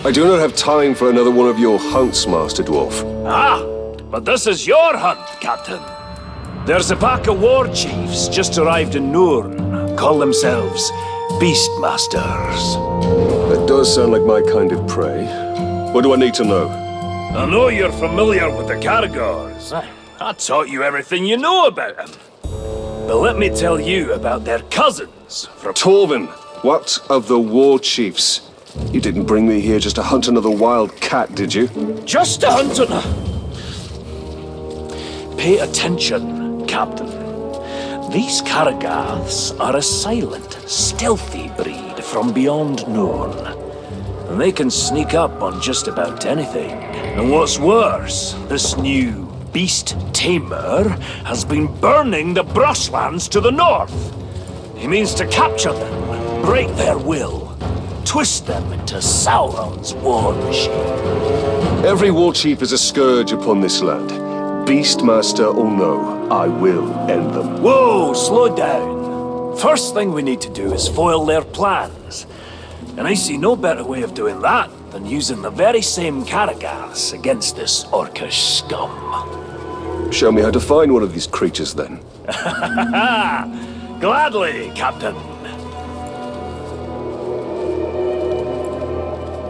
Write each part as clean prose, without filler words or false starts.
I do not have time for another one of your hunts, Master Dwarf. Ah, but this is your hunt, Captain. There's a pack of war chiefs just arrived in Nurn. Call themselves Beastmasters. That does sound like my kind of prey. What do I need to know? I know you're familiar with the Caragors. I taught you everything you know about them. But let me tell you about their cousins from... Torvin, what of the war chiefs? You didn't bring me here just to hunt another wild cat, did you? Just to hunt another... Pay attention, Captain. These Caragors are a silent, stealthy breed from beyond Nurn. And they can sneak up on just about anything. And what's worse, this new beast tamer has been burning the brushlands to the north. He means to capture them, break their will, twist them into Sauron's war machine. Every war chief is a scourge upon this land. Beastmaster or no, I will end them. Whoa, slow down. First thing we need to do is foil their plans. And I see no better way of doing that than using the very same Caragors against this orcish scum. Show me how to find one of these creatures, then. Gladly, Captain.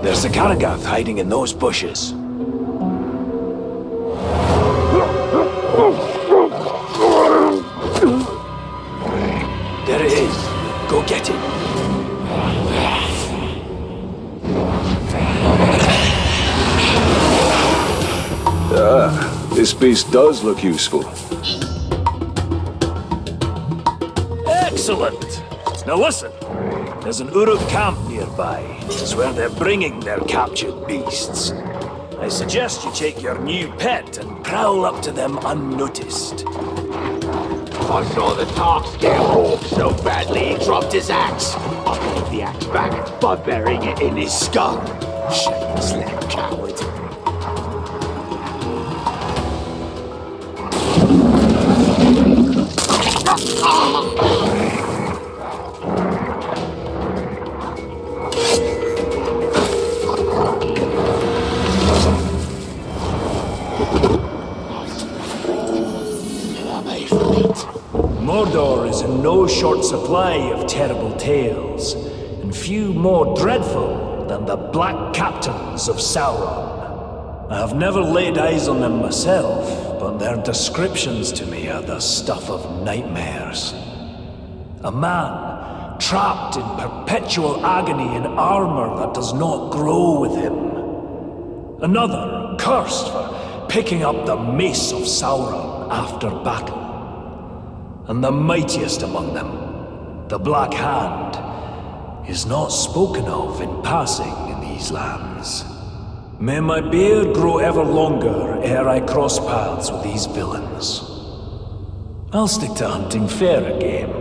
There's a Caragor hiding in those bushes. There it is. Go get him. Ah, this beast does look useful. Excellent! Now listen, there's an Uruk camp nearby. It's where they're bringing their captured beasts. I suggest you take your new pet and prowl up to them unnoticed. I saw the Tark scare Orc so badly he dropped his axe. I gave the axe back by burying it in his skull. Shameless little coward. Mordor is in no short supply of terrible tales, and few more dreadful than the Black Captains of Sauron. I have never laid eyes on them myself, but their descriptions to me are the stuff of nightmares. A man trapped in perpetual agony in armor that does not grow with him. Another cursed for picking up the mace of Sauron after battle. And the mightiest among them, the Black Hand, is not spoken of in passing in these lands. May my beard grow ever longer ere I cross paths with these villains. I'll stick to hunting fairer game.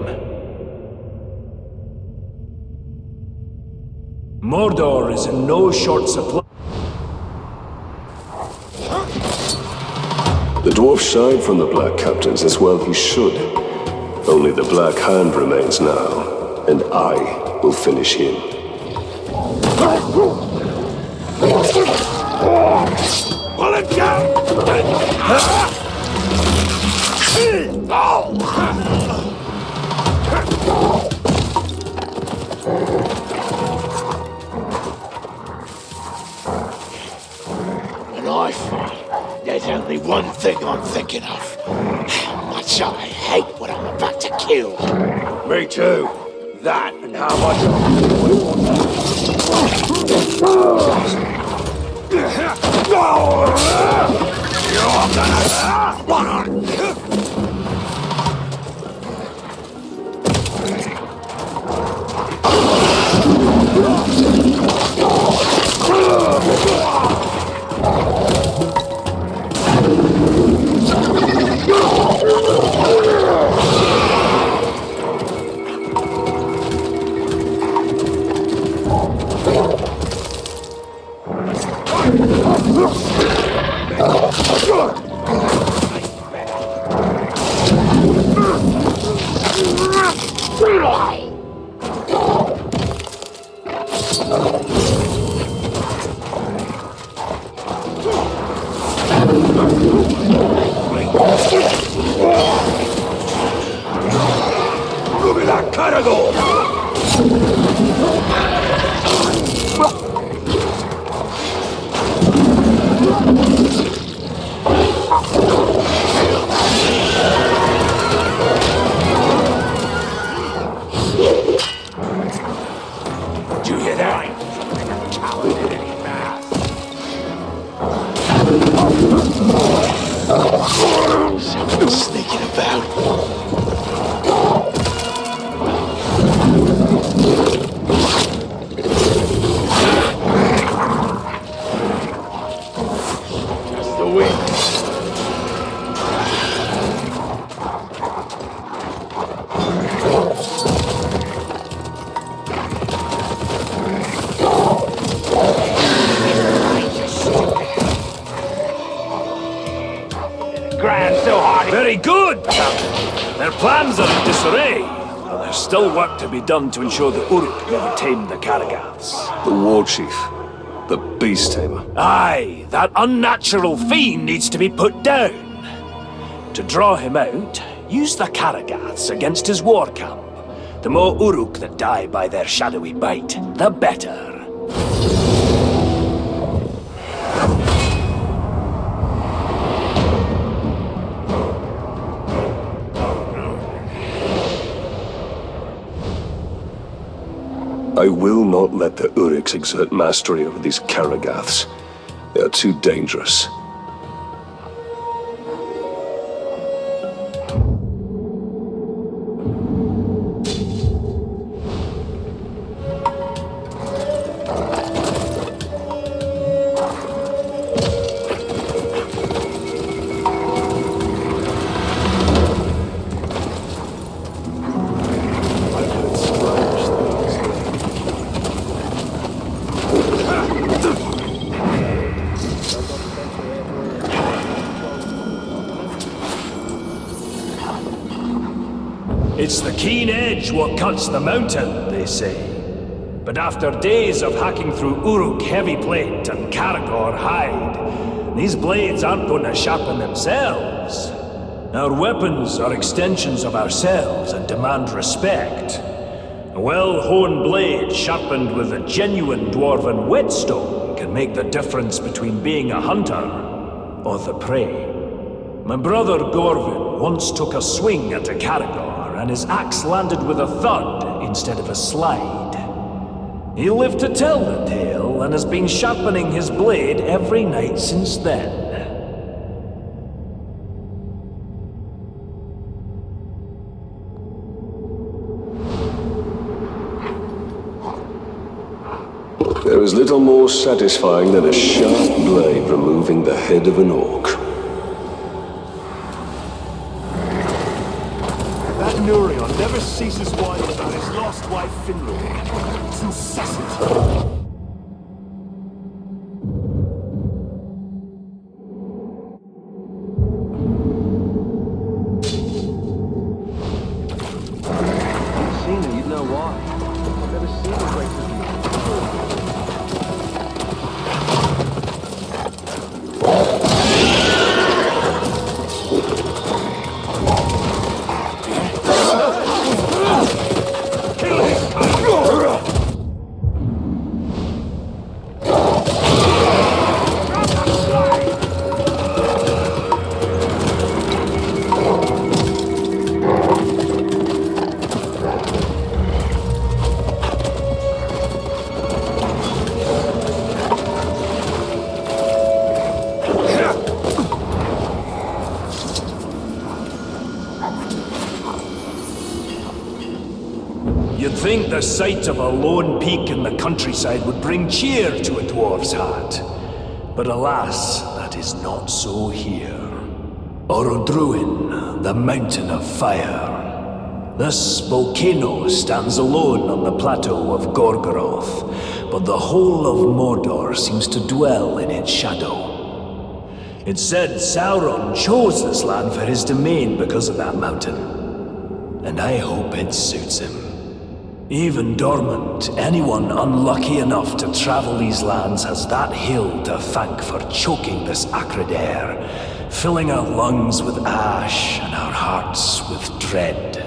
Mordor is in no short supply. The dwarf shied from the Black Captains as well he should. Only the Black Hand remains now, and I will finish him. Pull it down! When I fight, there's only one thing I'm thinking of. How much I hate what I'm about to kill. Me too. That and how much so hard. Very good, Captain. Their plans are in disarray, but there's still work to be done to ensure the Uruk never tame the Karagaths. The war chief. The beast tamer. Aye, that unnatural fiend needs to be put down. To draw him out, use the Karagaths against his war camp. The more Uruk that die by their shadowy bite, the better. I will not let the Uruks exert mastery over these Karagaths. They are too dangerous. It's the keen edge what cuts the mountain, they say. But after days of hacking through Uruk heavy plate and Karagor hide, these blades aren't going to sharpen themselves. Our weapons are extensions of ourselves and demand respect. A well-honed blade sharpened with a genuine dwarven whetstone can make the difference between being a hunter or the prey. My brother Gorvin once took a swing at a Karagor, and his axe landed with a thud instead of a slide. He lived to tell the tale, and has been sharpening his blade every night since then. There is little more satisfying than a sharp blade removing the head of an orc. Nurion never ceases whining about his lost wife Finrod. It's incessant. Seen her, you'd know why. I've never seen a great Think the sight of a lone peak in the countryside would bring cheer to a dwarf's heart. But alas, that is not so here. Orodruin, the mountain of fire. This volcano stands alone on the plateau of Gorgoroth, but the whole of Mordor seems to dwell in its shadow. It's said Sauron chose this land for his domain because of that mountain. And I hope it suits him. Even dormant, anyone unlucky enough to travel these lands has that hill to thank for choking this acrid air, filling our lungs with ash and our hearts with dread.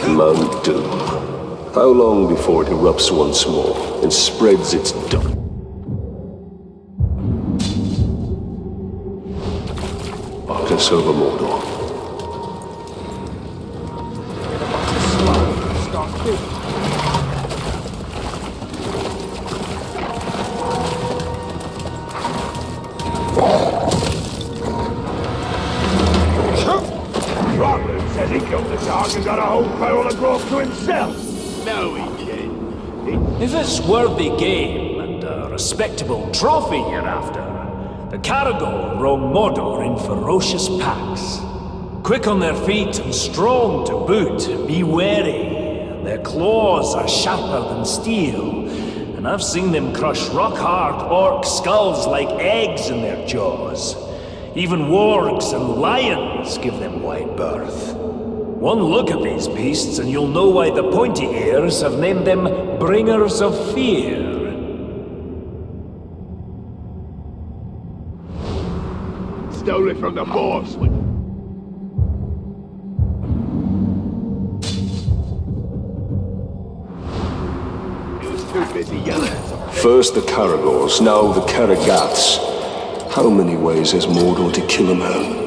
Mount Doom. How long before it erupts once more and spreads its dark? Over Mordor. Robert says he killed the dog and got a whole barrel of growth to himself. No, he didn't. If it's worthy game and a respectable trophy you're after, the Karagor roam Mordor in ferocious packs. Quick on their feet and strong to boot, be wary. Their claws are sharper than steel, and and I've seen them crush rock-hard orc skulls like eggs in their jaws. Even wargs and lions give them wide berth. One look at these beasts and you'll know why the pointy ears have named them Bringers of Fear. Stole it from the boss. He was too busy yelling at some. First the Caragors, now the Caragats. How many ways has Mordor to kill a man?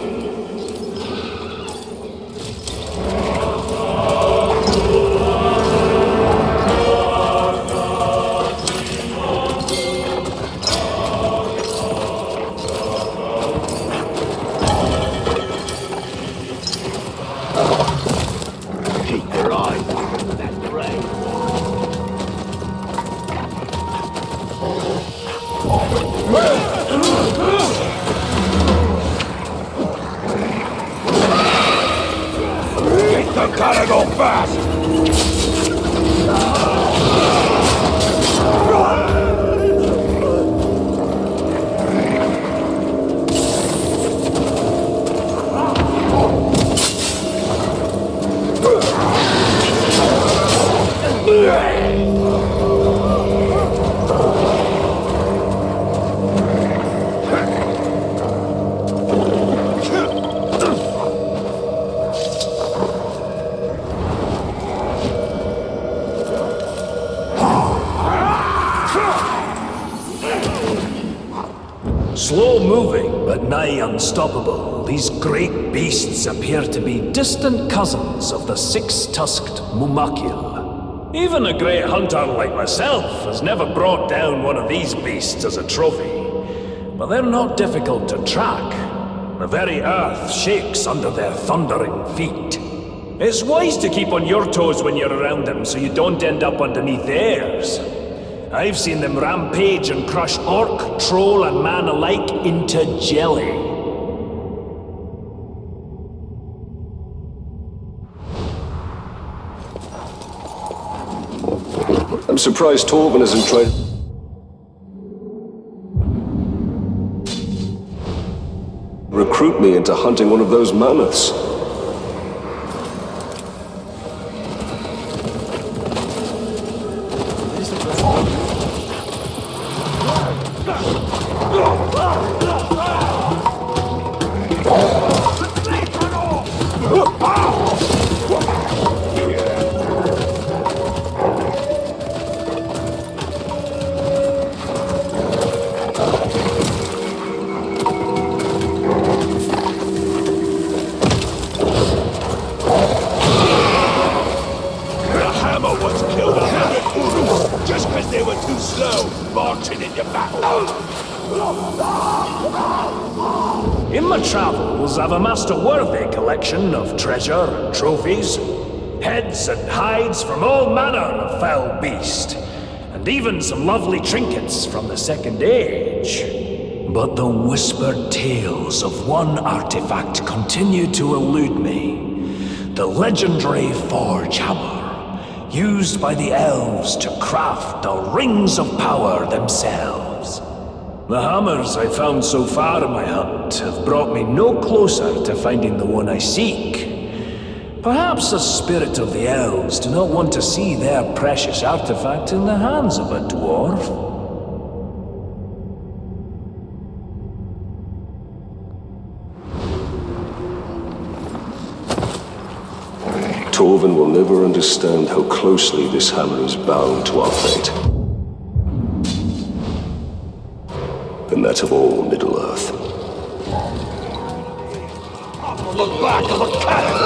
Keep your eyes on that brain. Get the Caragor fast! Slow-moving, but nigh unstoppable, these great beasts appear to be distant cousins of the six-tusked Mumakil. Even a great hunter like myself has never brought down one of these beasts as a trophy. But they're not difficult to track. The very earth shakes under their thundering feet. It's wise to keep on your toes when you're around them so you don't end up underneath theirs. I've seen them rampage and crush orc, troll, and man alike into jelly. I'm surprised Torben hasn't tried... recruit me into hunting one of those mammoths. In my travels, I've amassed a worthy collection of treasure and trophies, heads and hides from all manner of foul beast, and even some lovely trinkets from the Second Age. But the whispered tales of one artifact continue to elude me. The legendary Forge Hammer, used by the elves to craft the Rings of Power themselves. The hammers I've found so far in my hunt have brought me no closer to finding the one I seek. Perhaps the spirit of the elves do not want to see their precious artifact in the hands of a dwarf. Torben will never understand how closely this hammer is bound to our fate. And that of all Middle-earth. The back of a cannon!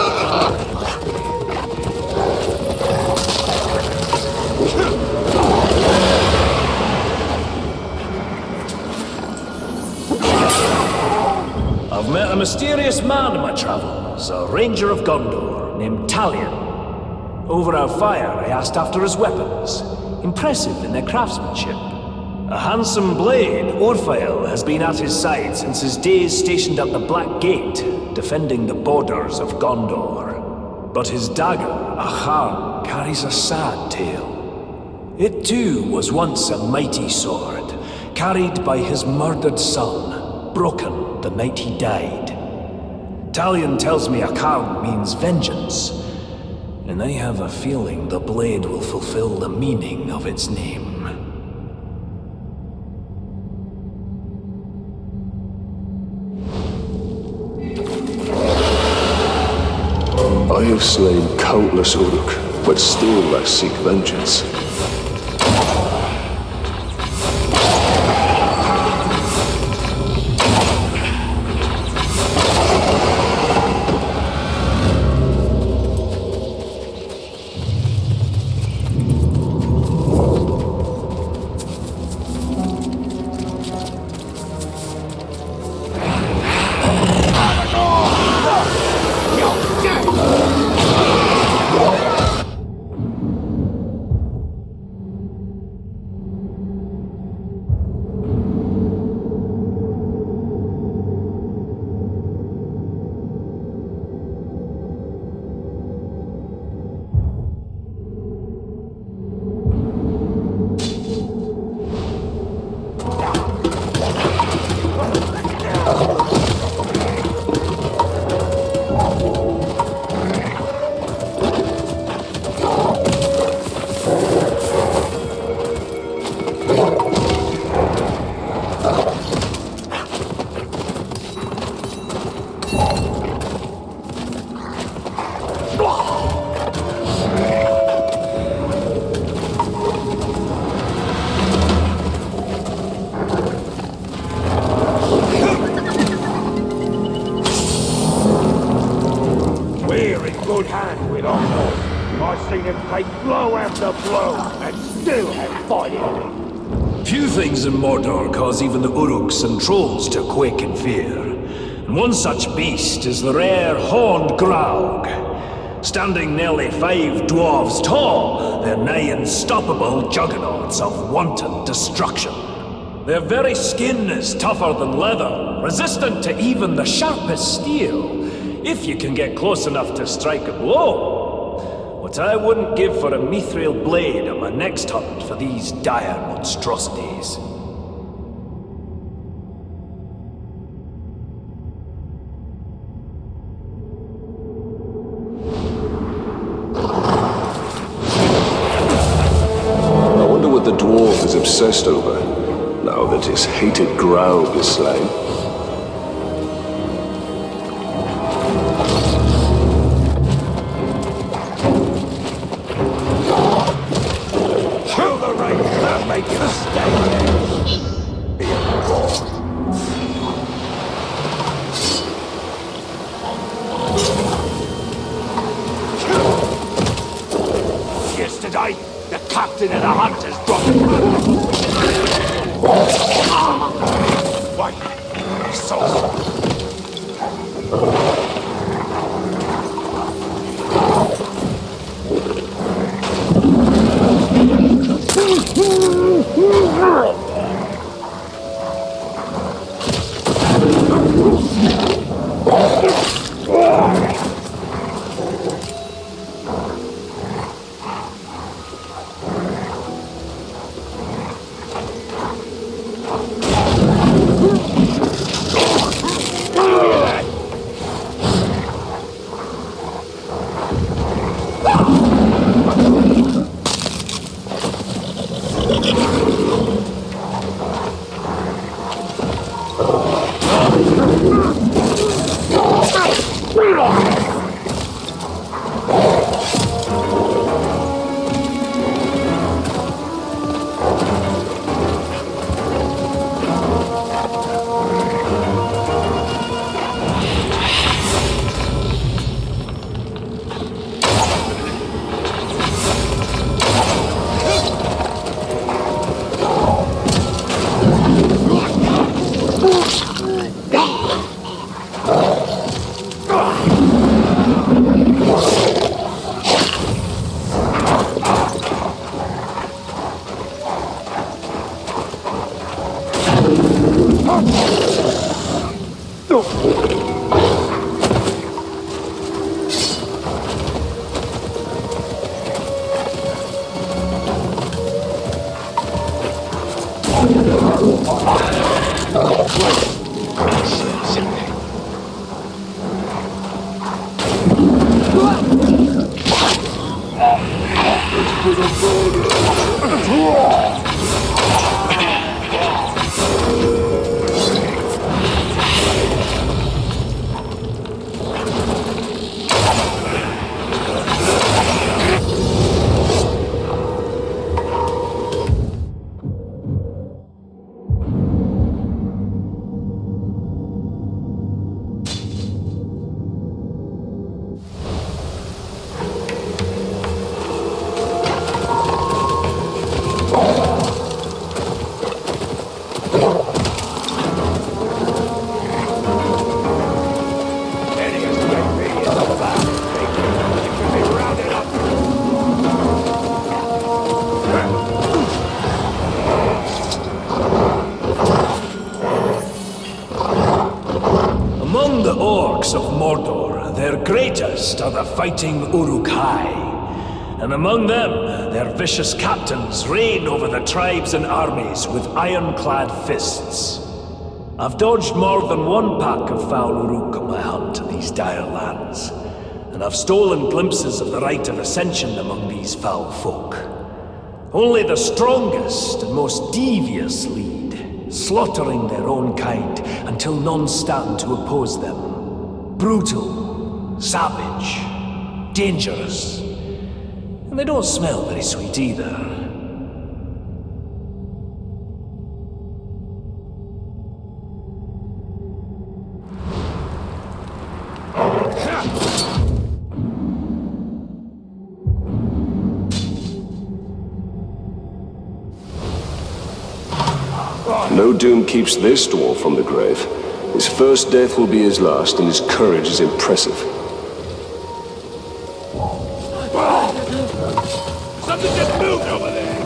I've met a mysterious man in my travels, a ranger of Gondor named Tallion. Over our fire, I asked after his weapons, impressive in their craftsmanship. A handsome blade, Orfael, has been at his side since his days stationed at the Black Gate, defending the borders of Gondor. But his dagger, Achan, carries a sad tale. It too was once a mighty sword, carried by his murdered son, broken the night he died. Tallion tells me a Karn means vengeance, and I have a feeling the blade will fulfill the meaning of its name. I have slain countless Uruk, but still I seek vengeance. Few things in Mordor cause even the Uruks and trolls to quake in fear. And one such beast is the rare horned Graug. Standing nearly 5 dwarves tall, they're nigh unstoppable juggernauts of wanton destruction. Their very skin is tougher than leather, resistant to even the sharpest steel, if you can get close enough to strike a blow. What I wouldn't give for a mithril blade on my next hunt for these dire monstrosities. I wonder what the dwarf is obsessed over, now that his hated Graug is slain. Yesterday, the captain of the hunters dropped Wait, I saw Of Mordor, their greatest are the fighting UrukХай, and among them, their vicious captains reign over the tribes and armies with ironclad fists. I've dodged more than one pack of foul Uruk on my hunt to these dire lands, and I've stolen glimpses of the rite of ascension among these foul folk. Only the strongest and most devious lead, slaughtering their own kind until none stand to oppose them. Brutal, savage, dangerous. And they don't smell very sweet either. No doom keeps this dwarf from the grave. His first death will be his last, and his courage is impressive. Something just moved over there!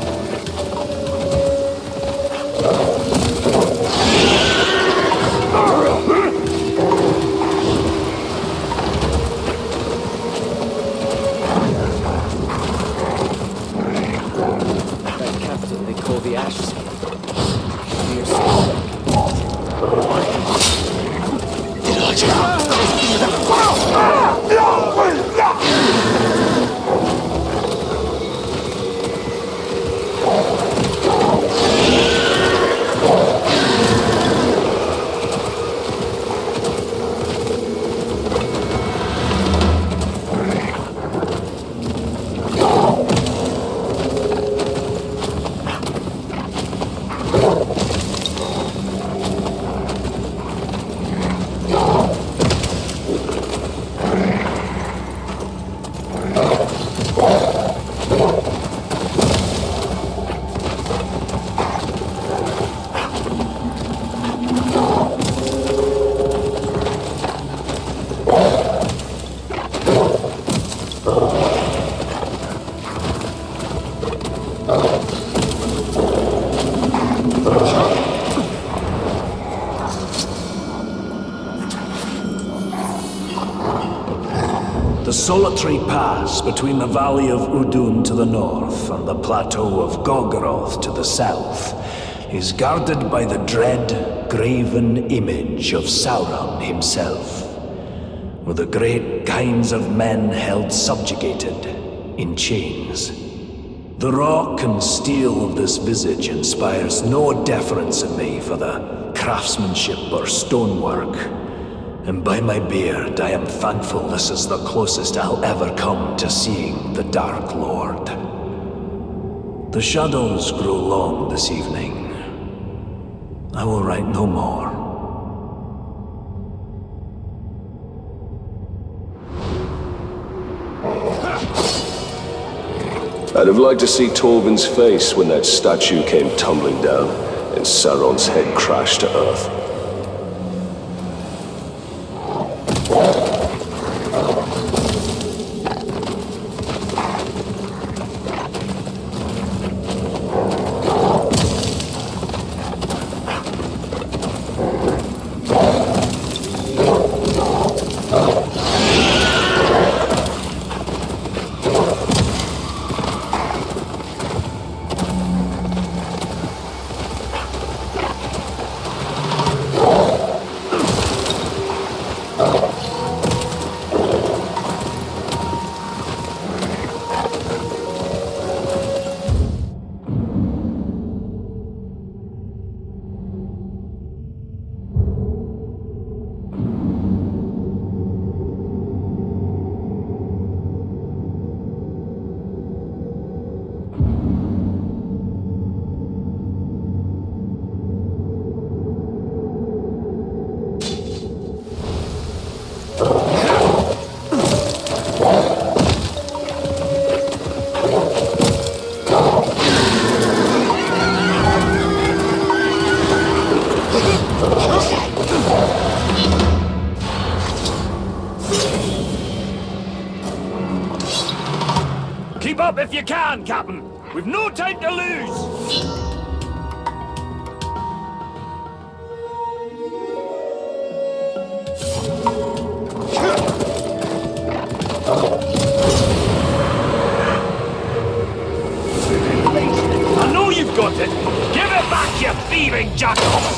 That captain they call the Ash Sea. The solitary pass between the valley of Udun to the north and the plateau of Gorgoroth to the south is guarded by the dread, graven image of Sauron himself, with the great kinds of men held subjugated in chains. The rock and steel of this visage inspires no deference in me for the craftsmanship or stonework. And by my beard, I am thankful this is the closest I'll ever come to seeing the Dark Lord. The shadows grow long this evening. I will write no more. I'd have liked to see Torvin's face when that statue came tumbling down and Sauron's head crashed to earth. Keep up if you can, Captain. We've no time to lose. I know you've got it. Give it back, you thieving jackals.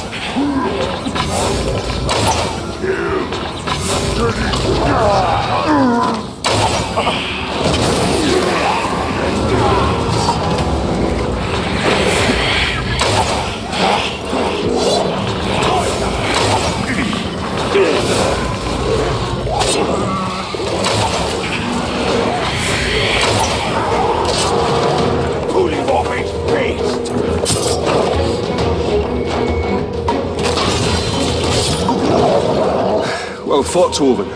Well fought, Torvin.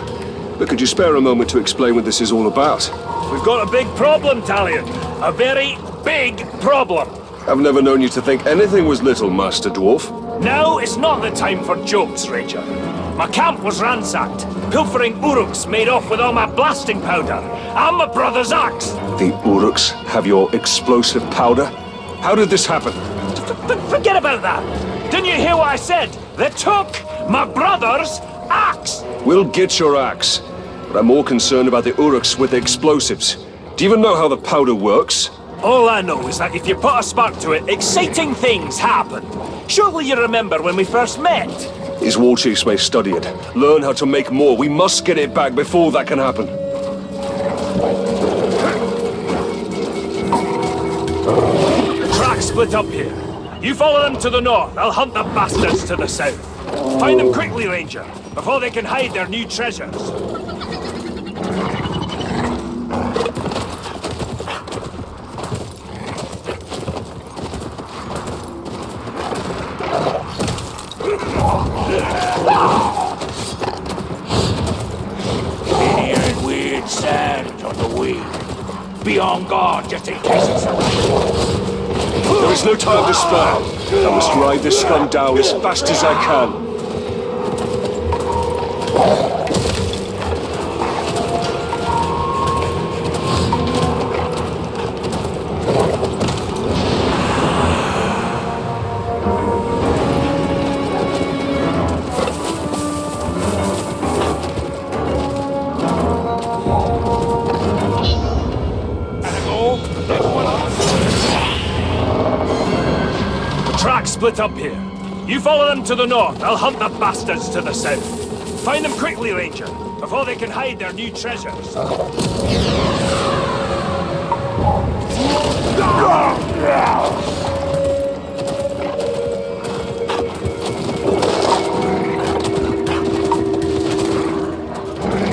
But could you spare a moment to explain what this is all about? We've got a big problem, Tallion. A very big problem. I've never known you to think anything was little, Master Dwarf. Now is not the time for jokes, Ranger. My camp was ransacked. Pilfering Uruks made off with all my blasting powder. And my brother's axe. The Uruks have your explosive powder? How did this happen? Forget about that. Didn't you hear what I said? They took my brother's axe. We'll get your axe. But I'm more concerned about the Uruks with the explosives. Do you even know how the powder works? All I know is that if you put a spark to it, exciting things happen. Surely you remember when we first met? His war chiefs may study it, learn how to make more. We must get it back before that can happen. The tracks split up here. You follow them to the north, I'll hunt the bastards to the south. Find them quickly, Ranger, before they can hide their new treasures. Hearing weird sounds on the way. Be on guard just in case it's a There is no time to spare. I must ride this scum down as fast as I can. Split up here. You follow them to the north, I'll hunt the bastards to the south. Find them quickly, Ranger, before they can hide their new treasures.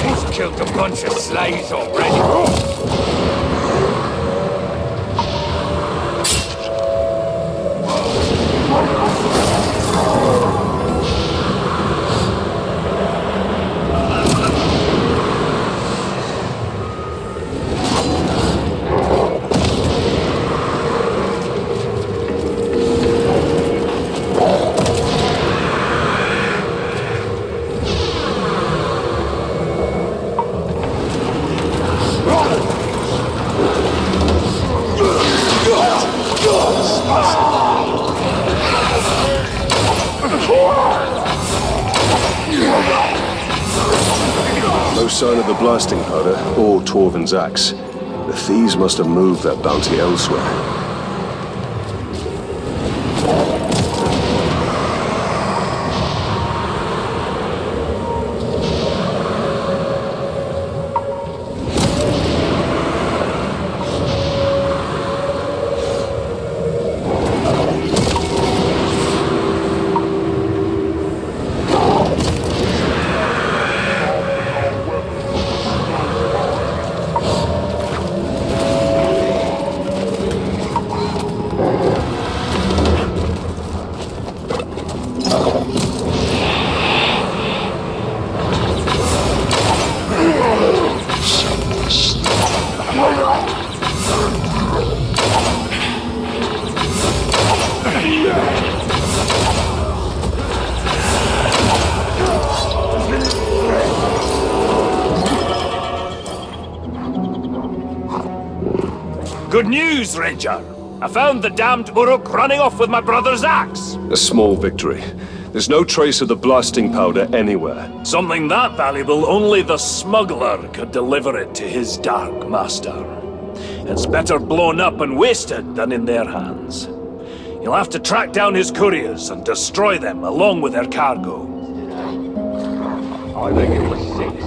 We've killed a bunch of slaves already. No sign of the blasting powder or Torvin's axe. The thieves must have moved their bounty elsewhere. Good news, Ranger. I found the damned Uruk running off with my brother's axe. A small victory. There's no trace of the blasting powder anywhere. Something that valuable, only the smuggler could deliver it to his dark master. It's better blown up and wasted than in their hands. You'll have to track down his couriers and destroy them along with their cargo. I think it was 6.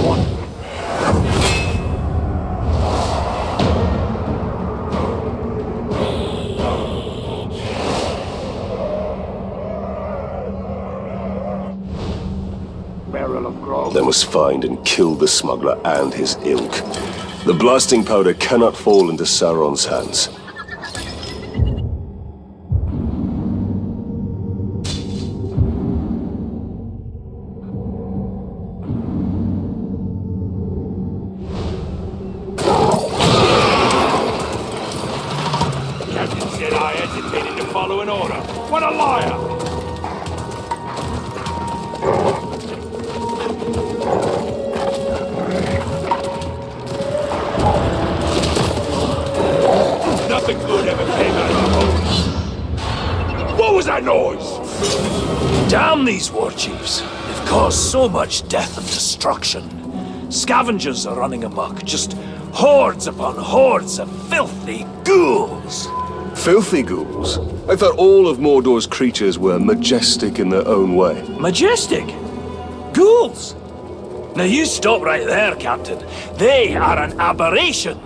One. They must find and kill the smuggler and his ilk. The blasting powder cannot fall into Sauron's hands. Captain said I hesitated to follow an order. What a liar! Nothing good ever came out of the hole. What was that noise? Damn these war chiefs. They've caused so much death and destruction. Scavengers are running amok, just hordes upon hordes of filthy ghouls. Filthy ghouls? I thought all of Mordor's creatures were majestic in their own way. Majestic? Ghouls? Now you stop right there, Captain. They are an aberration.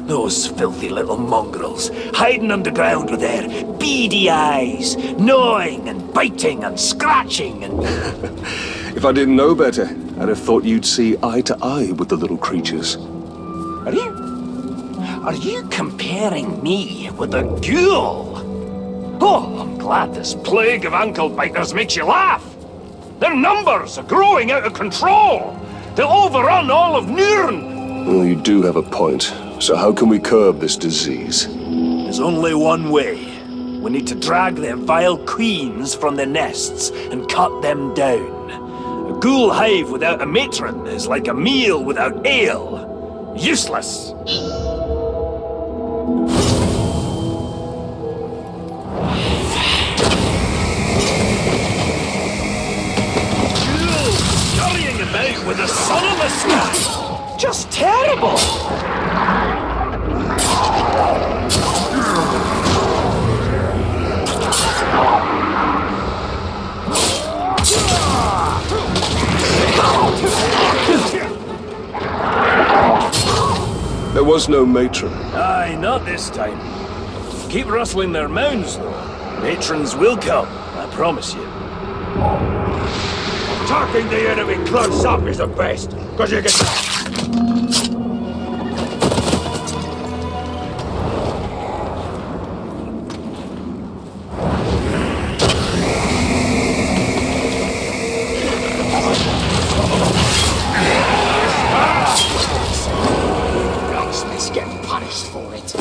Those filthy little mongrels, hiding underground with their beady eyes, gnawing and biting and scratching and... If I didn't know better, I'd have thought you'd see eye to eye with the little creatures. Are you comparing me with a ghoul? Oh, I'm glad this plague of ankle biters makes you laugh. Their numbers are growing out of control. They'll overrun all of Nurn. Well, you do have a point. So how can we curb this disease? There's only one way. We need to drag their vile queens from their nests and cut them down. A ghoul hive without a matron is like a meal without ale. Useless. Ghouls scurrying about with the sun in the sky. Just terrible. There was no matron. Aye, not this time. Keep rustling their mounds, though. Matrons will come, I promise you. Attacking the enemy close up is the best, because you get... Let's get punished for it.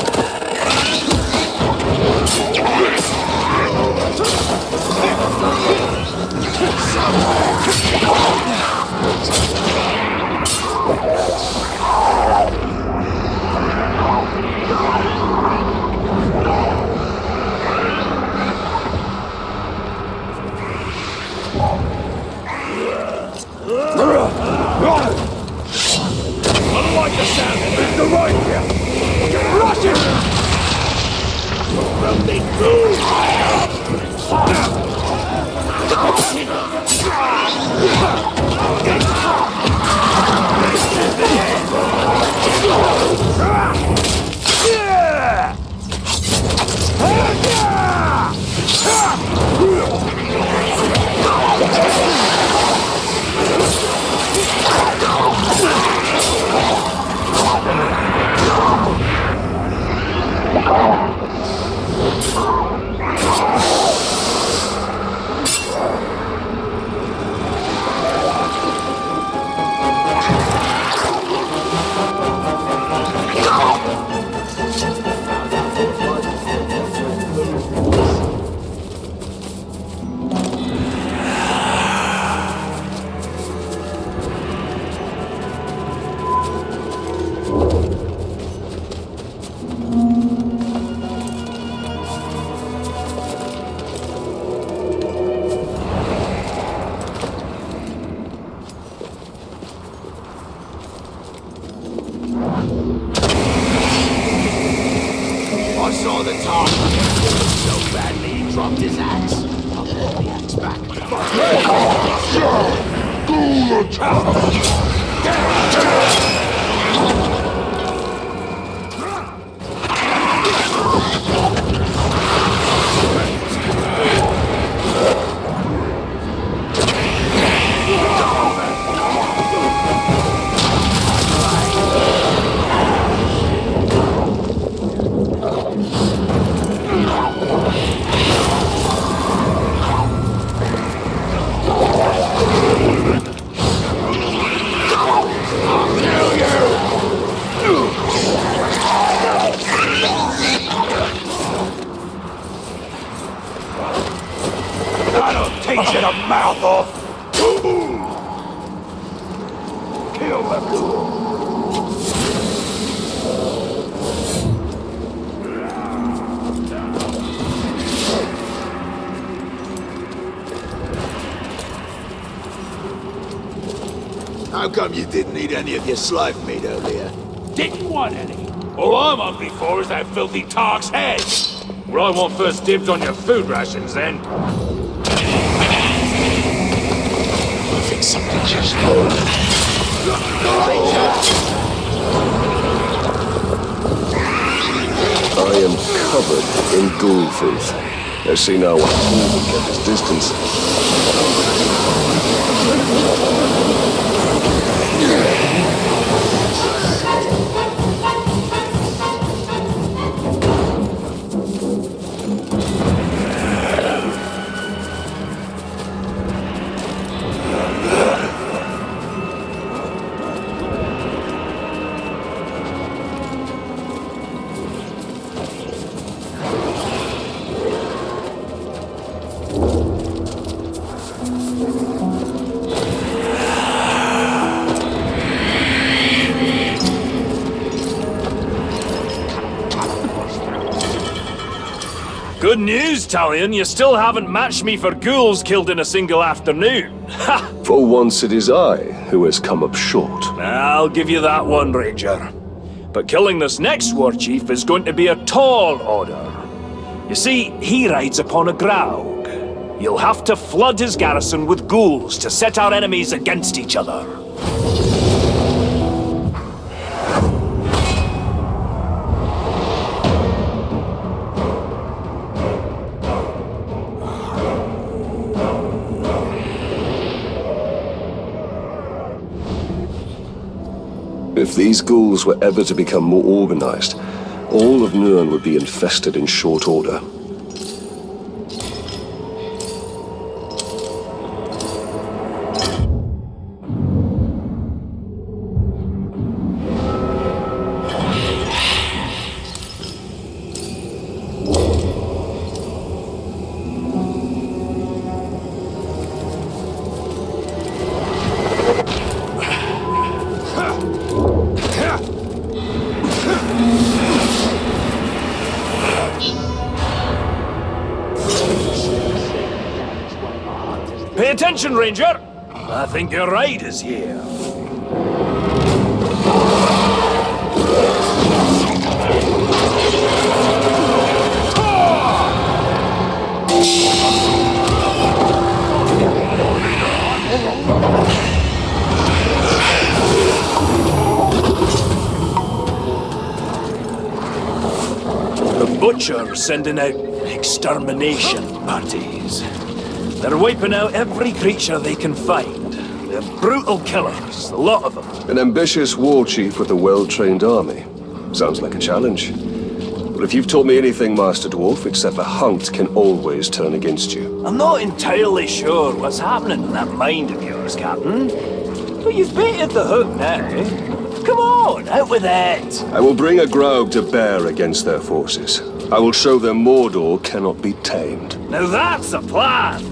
saw the talk so badly he dropped his axe. I'll put the axe back. Teach you the mouth off! Kill the ghoul! How come you didn't eat any of your slave meat earlier? Didn't want any. All I'm hungry for is that filthy Tark's head. Well, I want first dibs on your food rations, then. I think something just I am covered in ghoul filth. I see now why he kept his distance. Good news, Tallion. You still haven't matched me for ghouls killed in a single afternoon. Ha! For once it is I who has come up short. I'll give you that one, Ranger. But killing this next war chief is going to be a tall order. You see, he rides upon a graug. You'll have to flood his garrison with ghouls to set our enemies against each other. If these ghouls were ever to become more organized, all of Nurn would be infested in short order. Pay attention, Ranger! I think your ride is here. The Butcher's sending out extermination parties. They're wiping out every creature they can find. They're brutal killers, a lot of them. An ambitious war chief with a well-trained army. Sounds like a challenge. But if you've taught me anything, Master Dwarf, it's that the hunt can always turn against you. I'm not entirely sure what's happening in that mind of yours, Captain. But you've baited the hook now. Come on, out with it! I will bring a Graug to bear against their forces. I will show them Mordor cannot be tamed. Now that's a plan!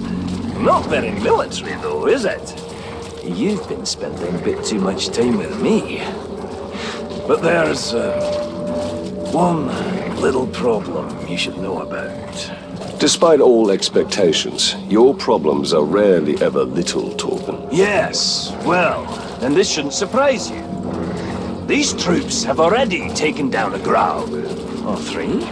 Not very military, though, is it? You've been spending a bit too much time with me. But there's one little problem you should know about. Despite all expectations, your problems are rarely ever little, Torben. Yes, well, and this shouldn't surprise you. These troops have already taken down a Graug. Or three.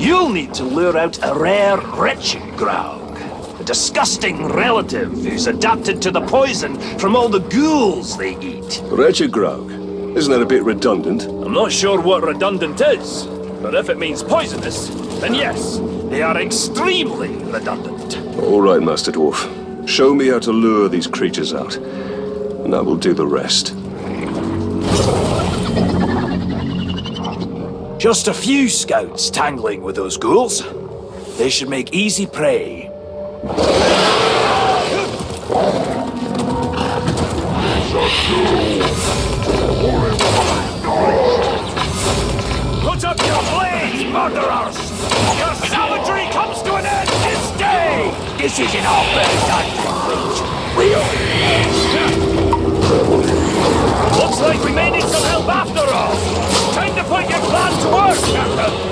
You'll need to lure out a rare wretched Graug, a disgusting relative who's adapted to the poison from all the ghouls they eat. Wretched Graug. Isn't that a bit redundant? I'm not sure what redundant is, but if it means poisonous, then yes, they are extremely redundant. All right, Master Dwarf. Show me how to lure these creatures out, and I will do the rest. Just a few scouts tangling with those ghouls. They should make easy prey. Put up your blades, murderers! Your savagery comes to an end this day! This isn't our first time to preach. Looks like we may need some help after all. Time to put your plan to work, Captain!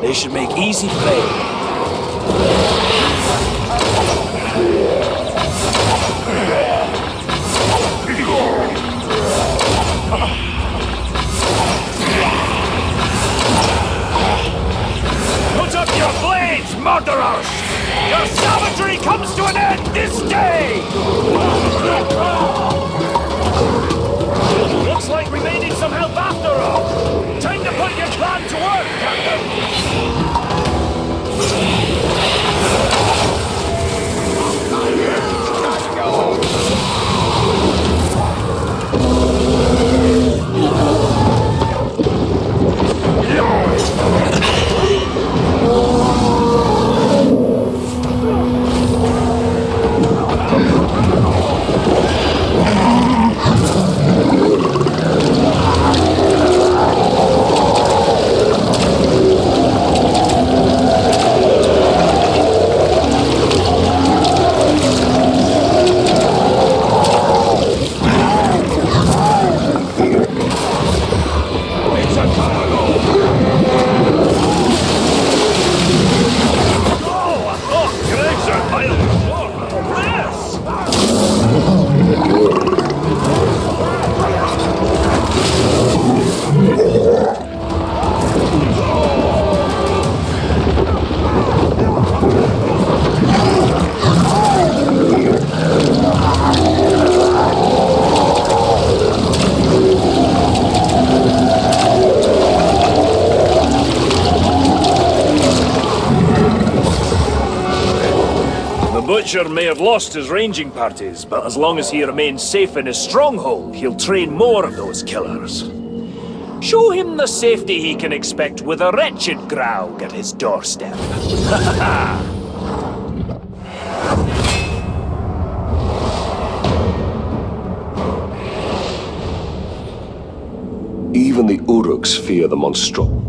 They should make easy prey. Put up your blades, murderers! Your savagery comes to an end this day! Looks like we may need some help after all. Time to put your plan to work, Captain! Butcher may have lost his ranging parties, but as long as he remains safe in his stronghold, he'll train more of those killers. Show him the safety he can expect with a wretched Graug at his doorstep. Even the Uruks fear the monstro.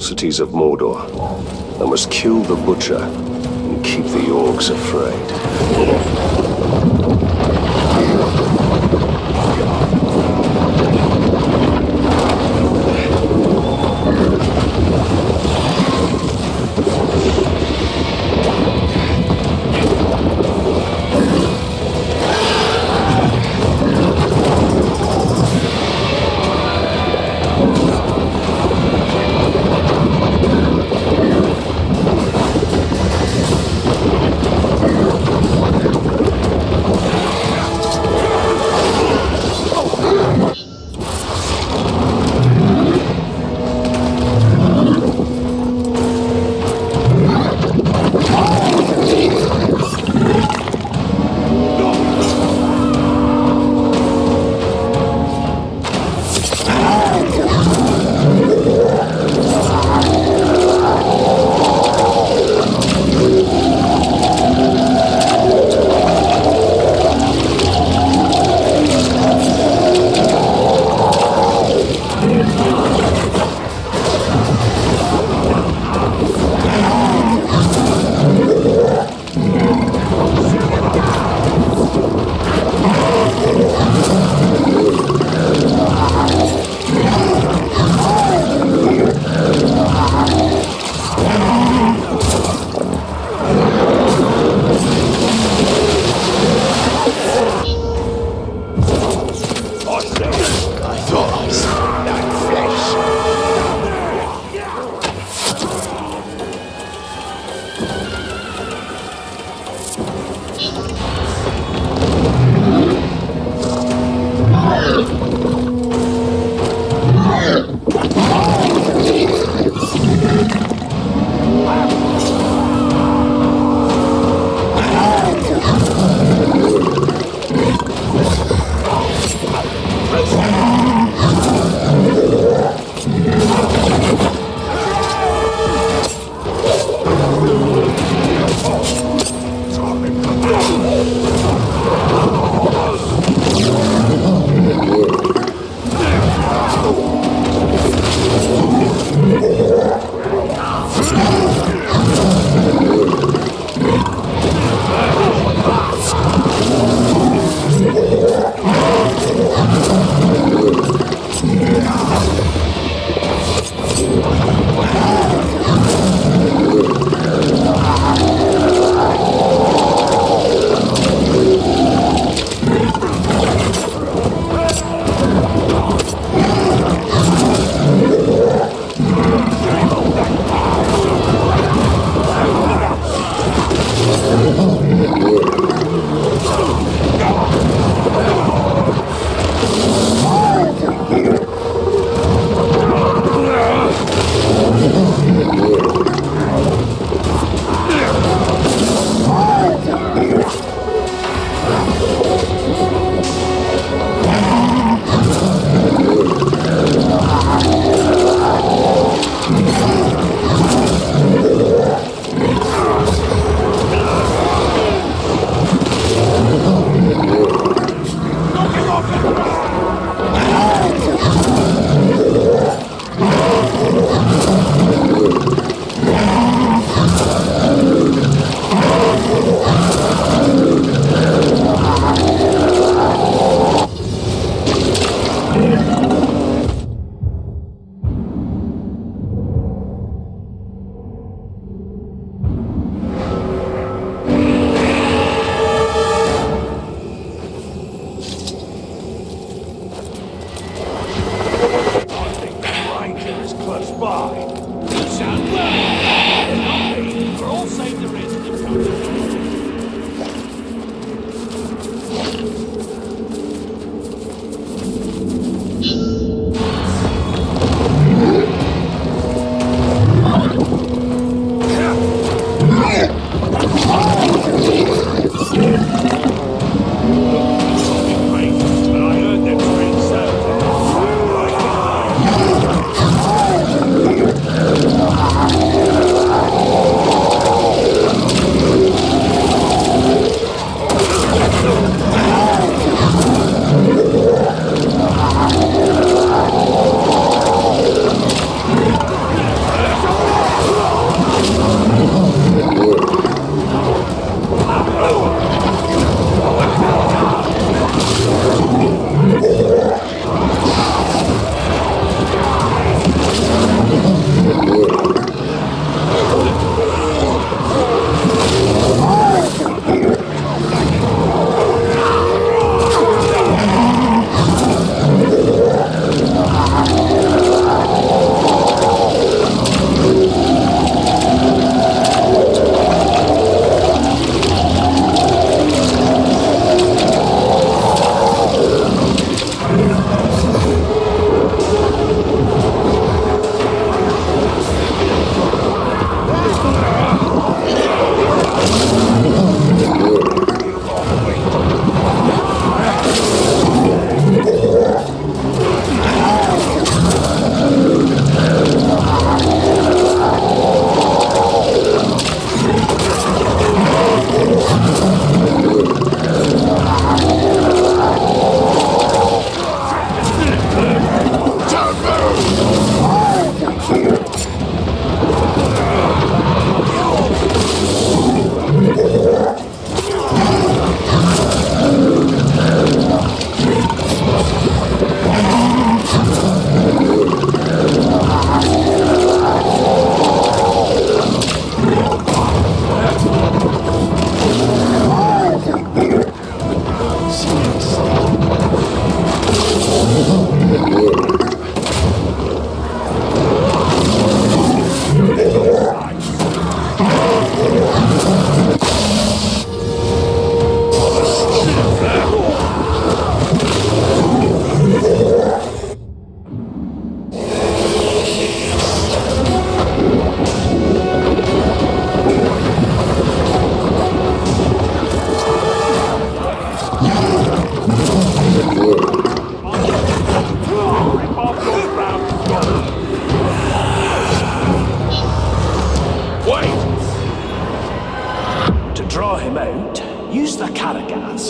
Cities of Mordor. I must kill the butcher and keep the orcs afraid. You sound well. Not me. We're all saved the rest of the time.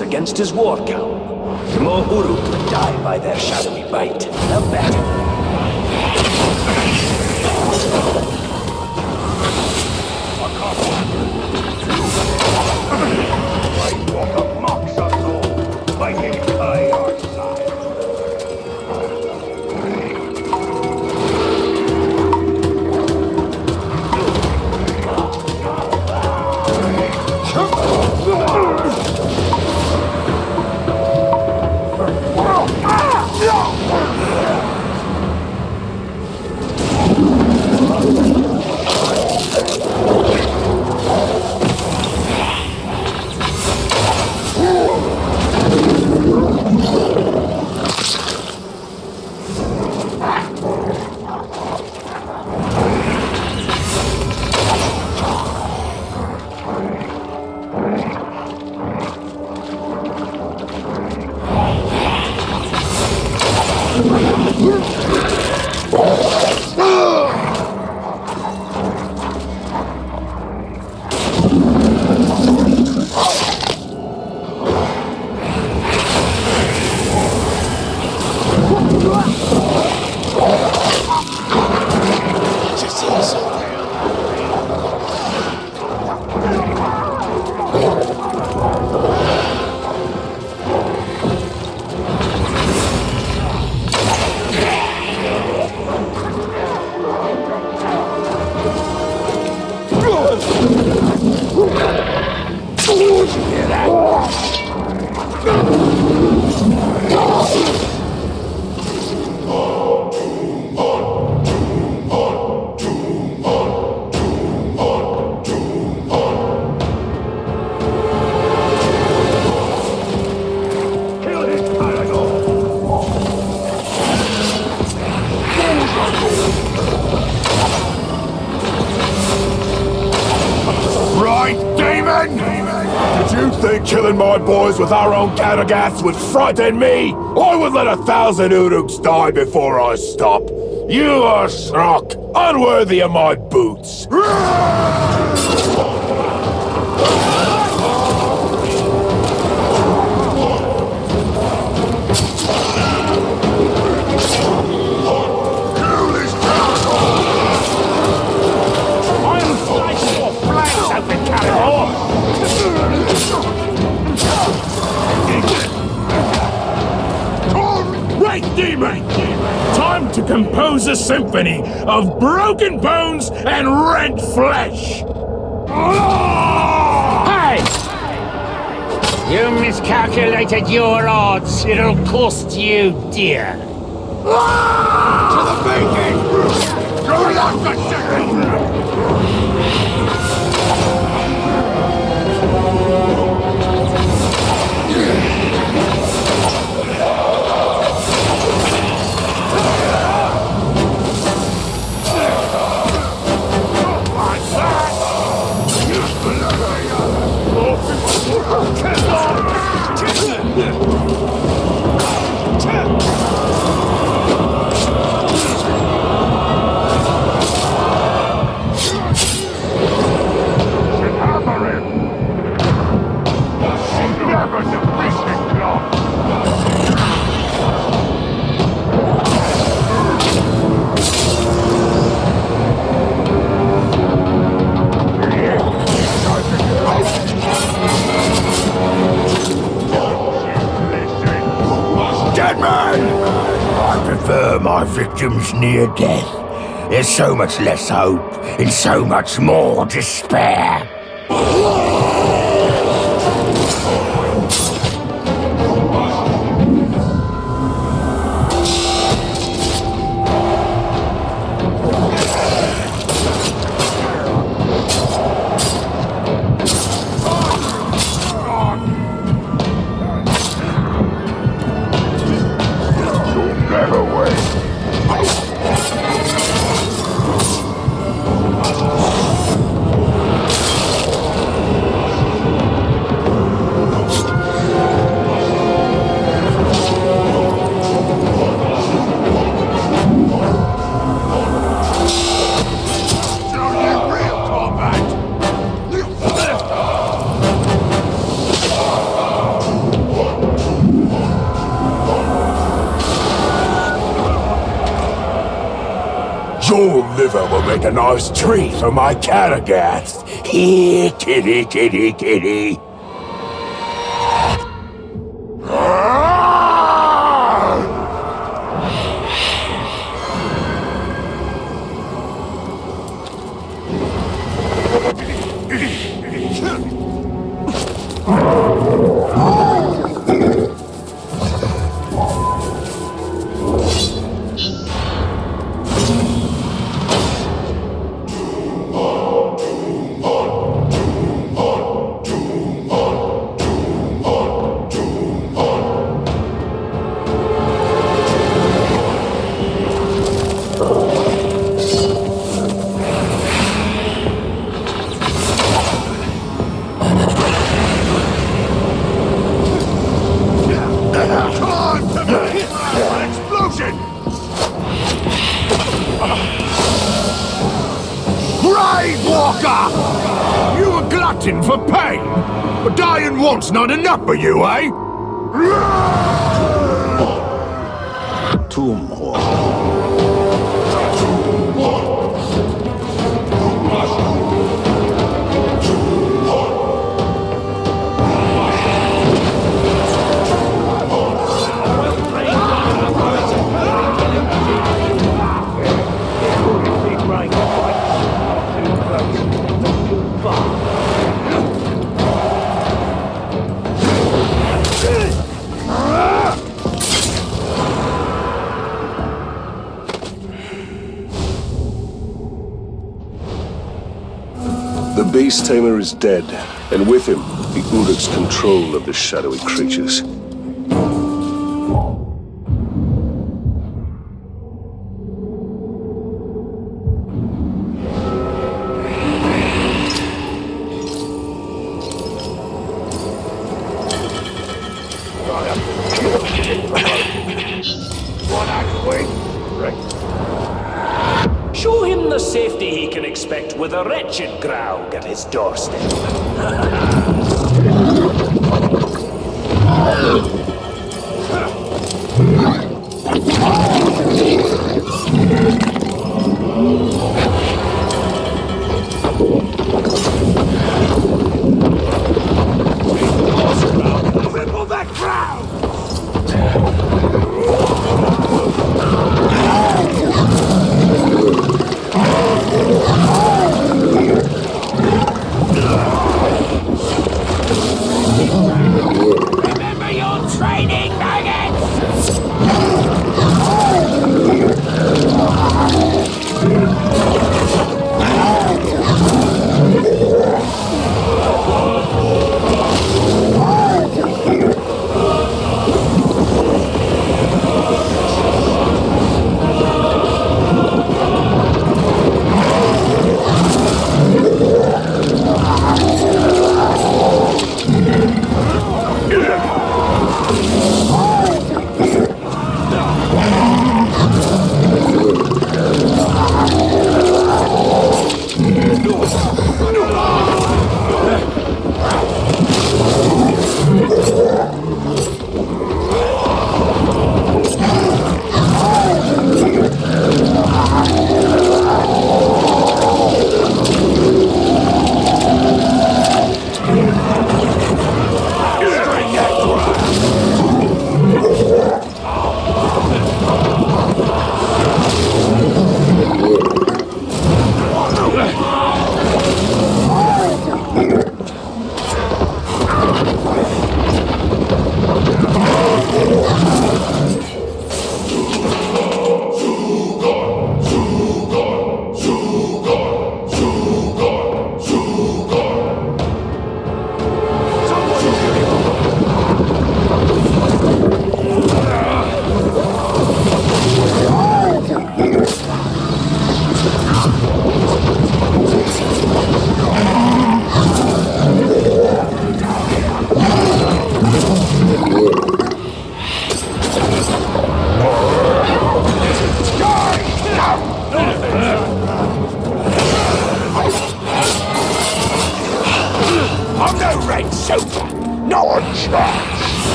Against his war cowl. The more Uruk would die by their shadowy bite, the better. Demon! Did you think killing my boys with our own Katagats would frighten me? I would let 1,000 Uruks die before I stop. You are Srock, unworthy of my boots. Demon! Time to compose a symphony of broken bones and rent flesh! Hey! You miscalculated your odds. It'll cost you dear. To the bacon! You're not the second! My victims near death. There's so much less hope and so much more despair. Your liver will make a nice treat for my Katagats. Here, kitty, kitty, kitty. You a glutton for pain? But dying once not enough for you, eh? Two more. The Beast Tamer is dead, and with him, the Uruk's control of the shadowy creatures. district with a wretched Graug at his doorstep. Cripple that crowd! Remember your training, maggots!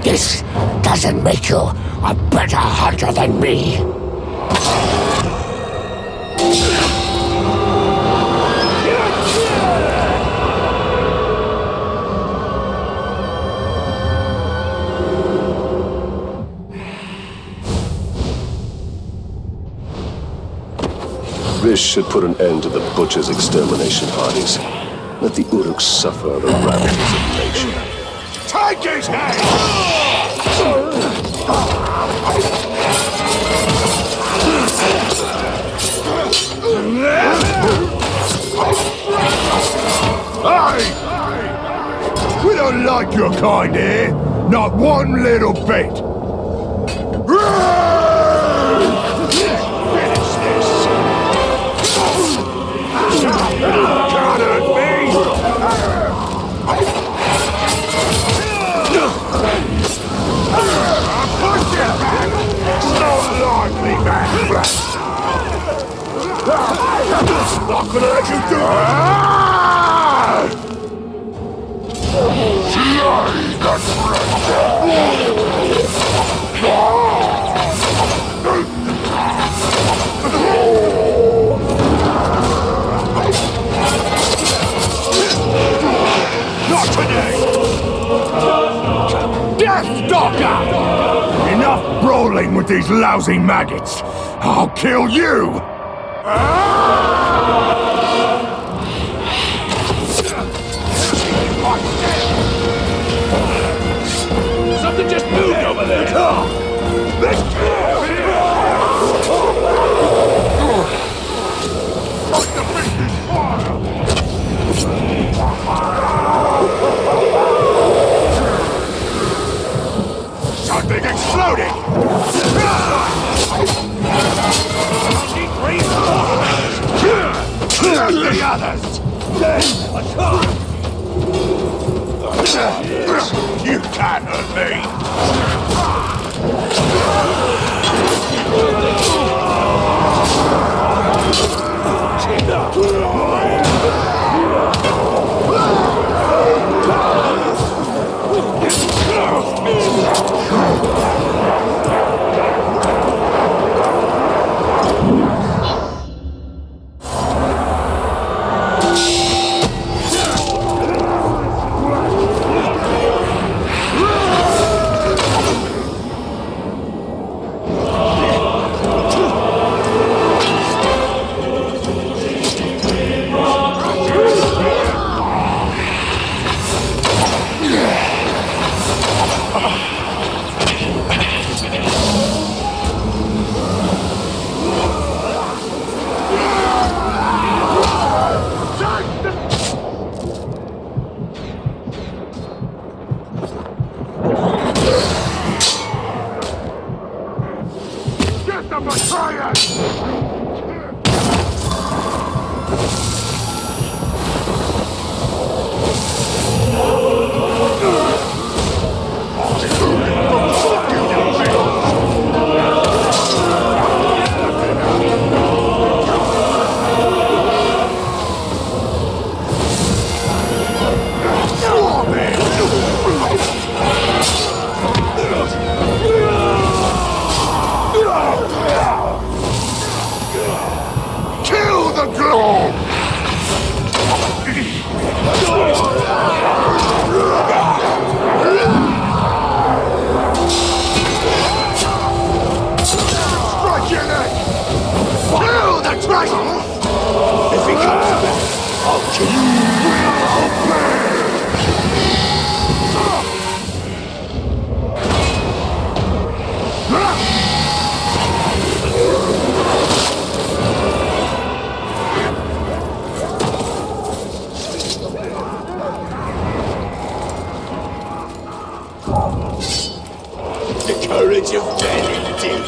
This doesn't make you a better hunter than me. This should put an end to the butchers' extermination parties. Let the Uruks suffer the ravages of nature. Take his head! Hey! We don't like your kind here. Not one little bit. Finish this. Can't hurt me. Push it back. It's not likely, man. Not gonna let you do it. Not today! Death Stalker! Enough brawling with these lousy maggots! I'll kill you! Something just moved over there! Something exploding! You can't hurt me! Courage of men indeed.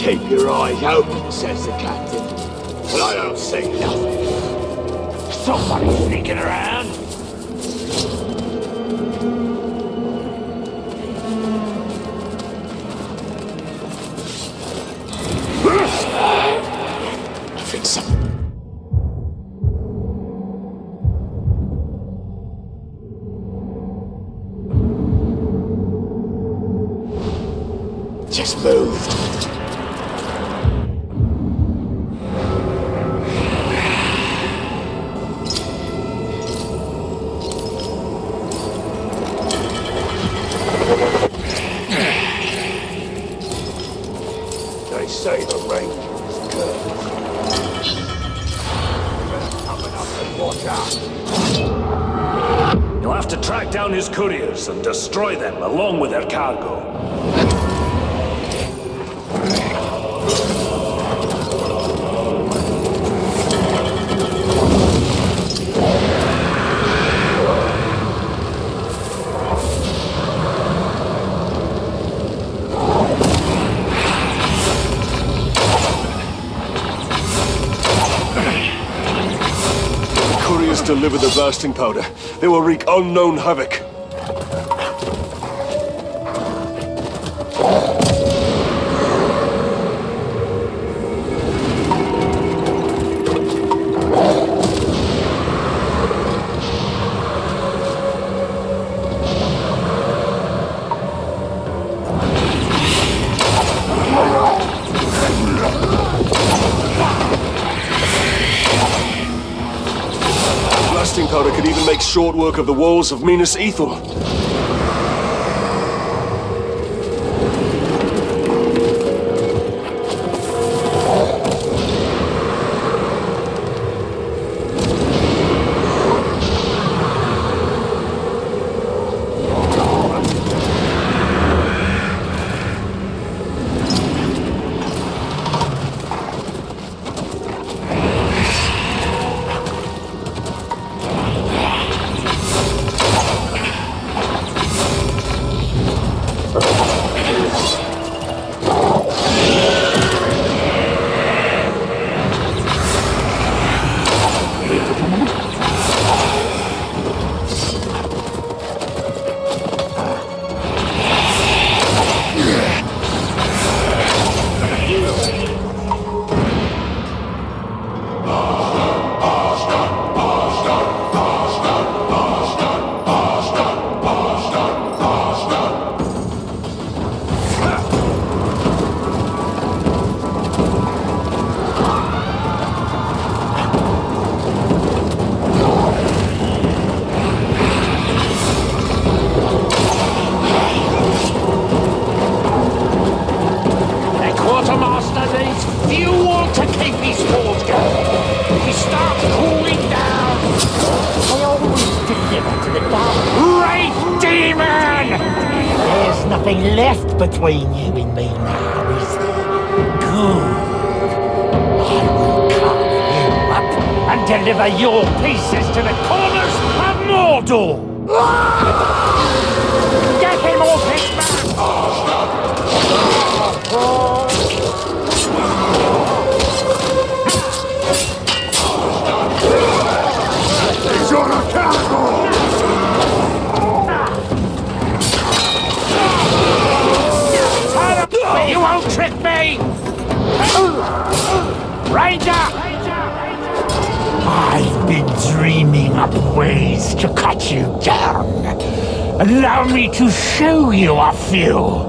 Keep your eyes open, says the captain. But I don't see nothing. Somebody sneaking around. I think so. Just moved. They say the range is cursed. Coming up and watch out. You'll have to track down his couriers and destroy them along with their cargo. Others deliver the blasting powder. They will wreak unknown havoc. Powder could even make short work of the walls of Minas Ithil. Between you and me now, is there? Good. I will carve you up and deliver your pieces to the corners of Mordor! Get him off his back! He's on a castle! You won't trick me! Ranger! I've been dreaming up ways to cut you down. Allow me to show you a few.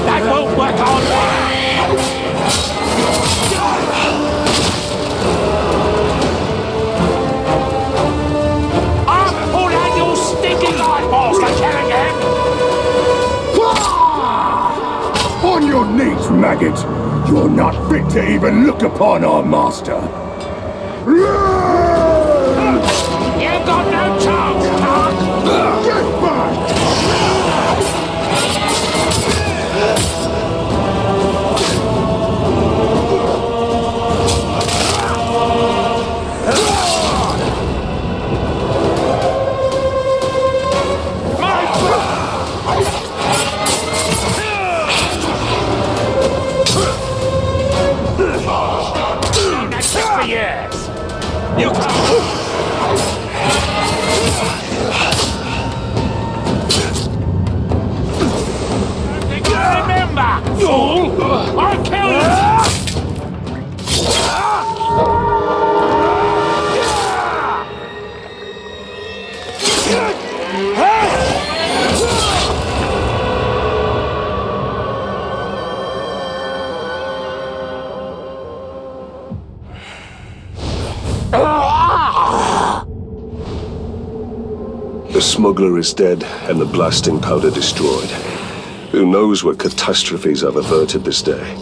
That won't work on me! On your knees, maggot! You're not fit to even look upon our master! You've got no chance, Doc! Get back! Yes! You remember, fool! I'll kill you! The smuggler is dead and the blasting powder destroyed. Who knows what catastrophes I've averted this day?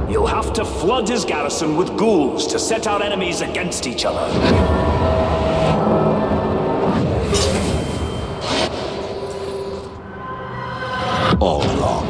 You'll have to flood his garrison with ghouls to set our enemies against each other. All lock.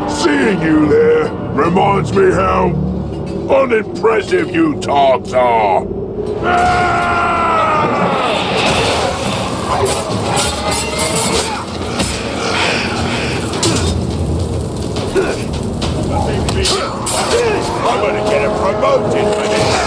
Seeing you there reminds me how unimpressive you tarks are. I'm gonna get him promoted for this.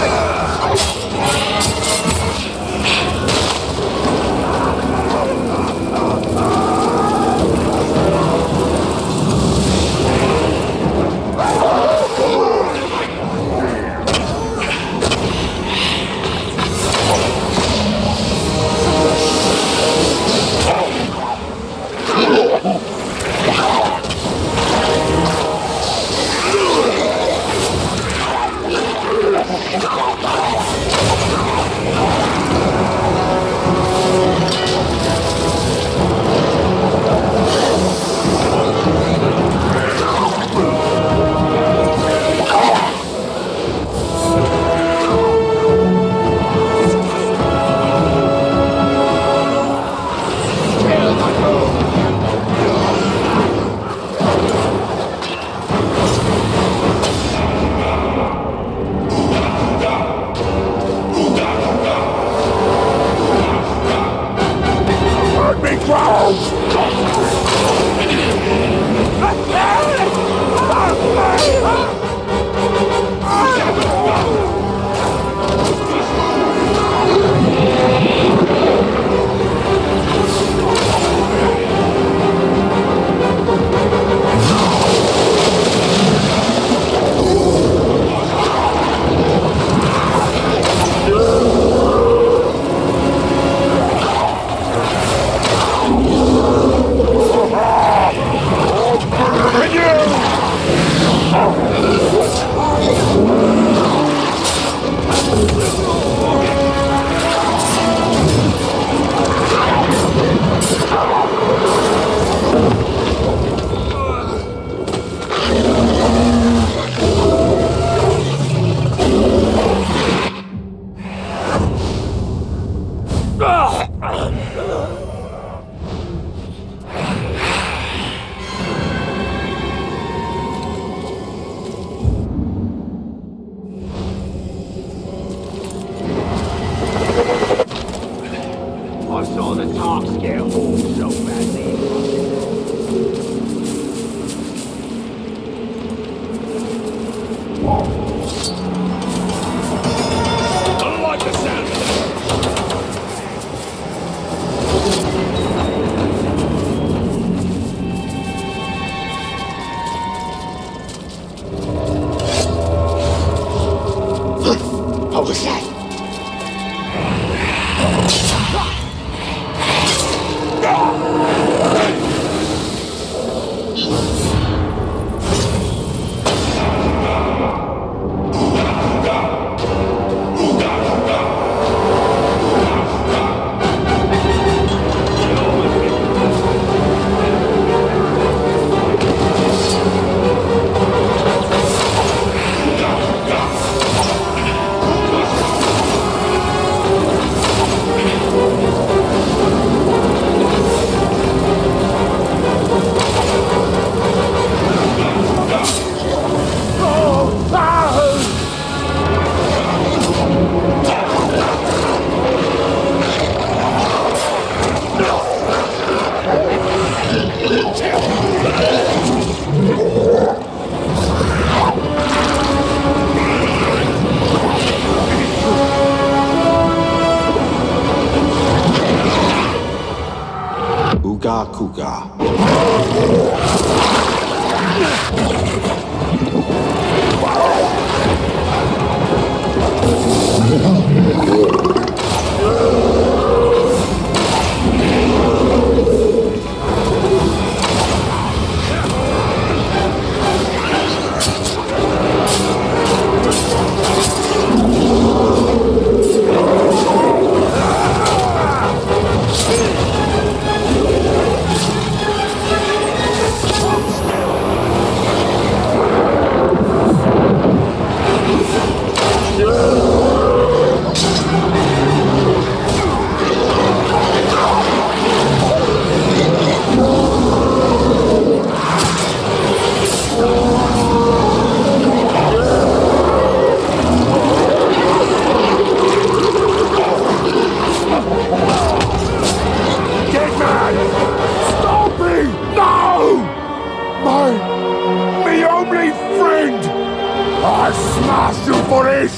I smash you for this!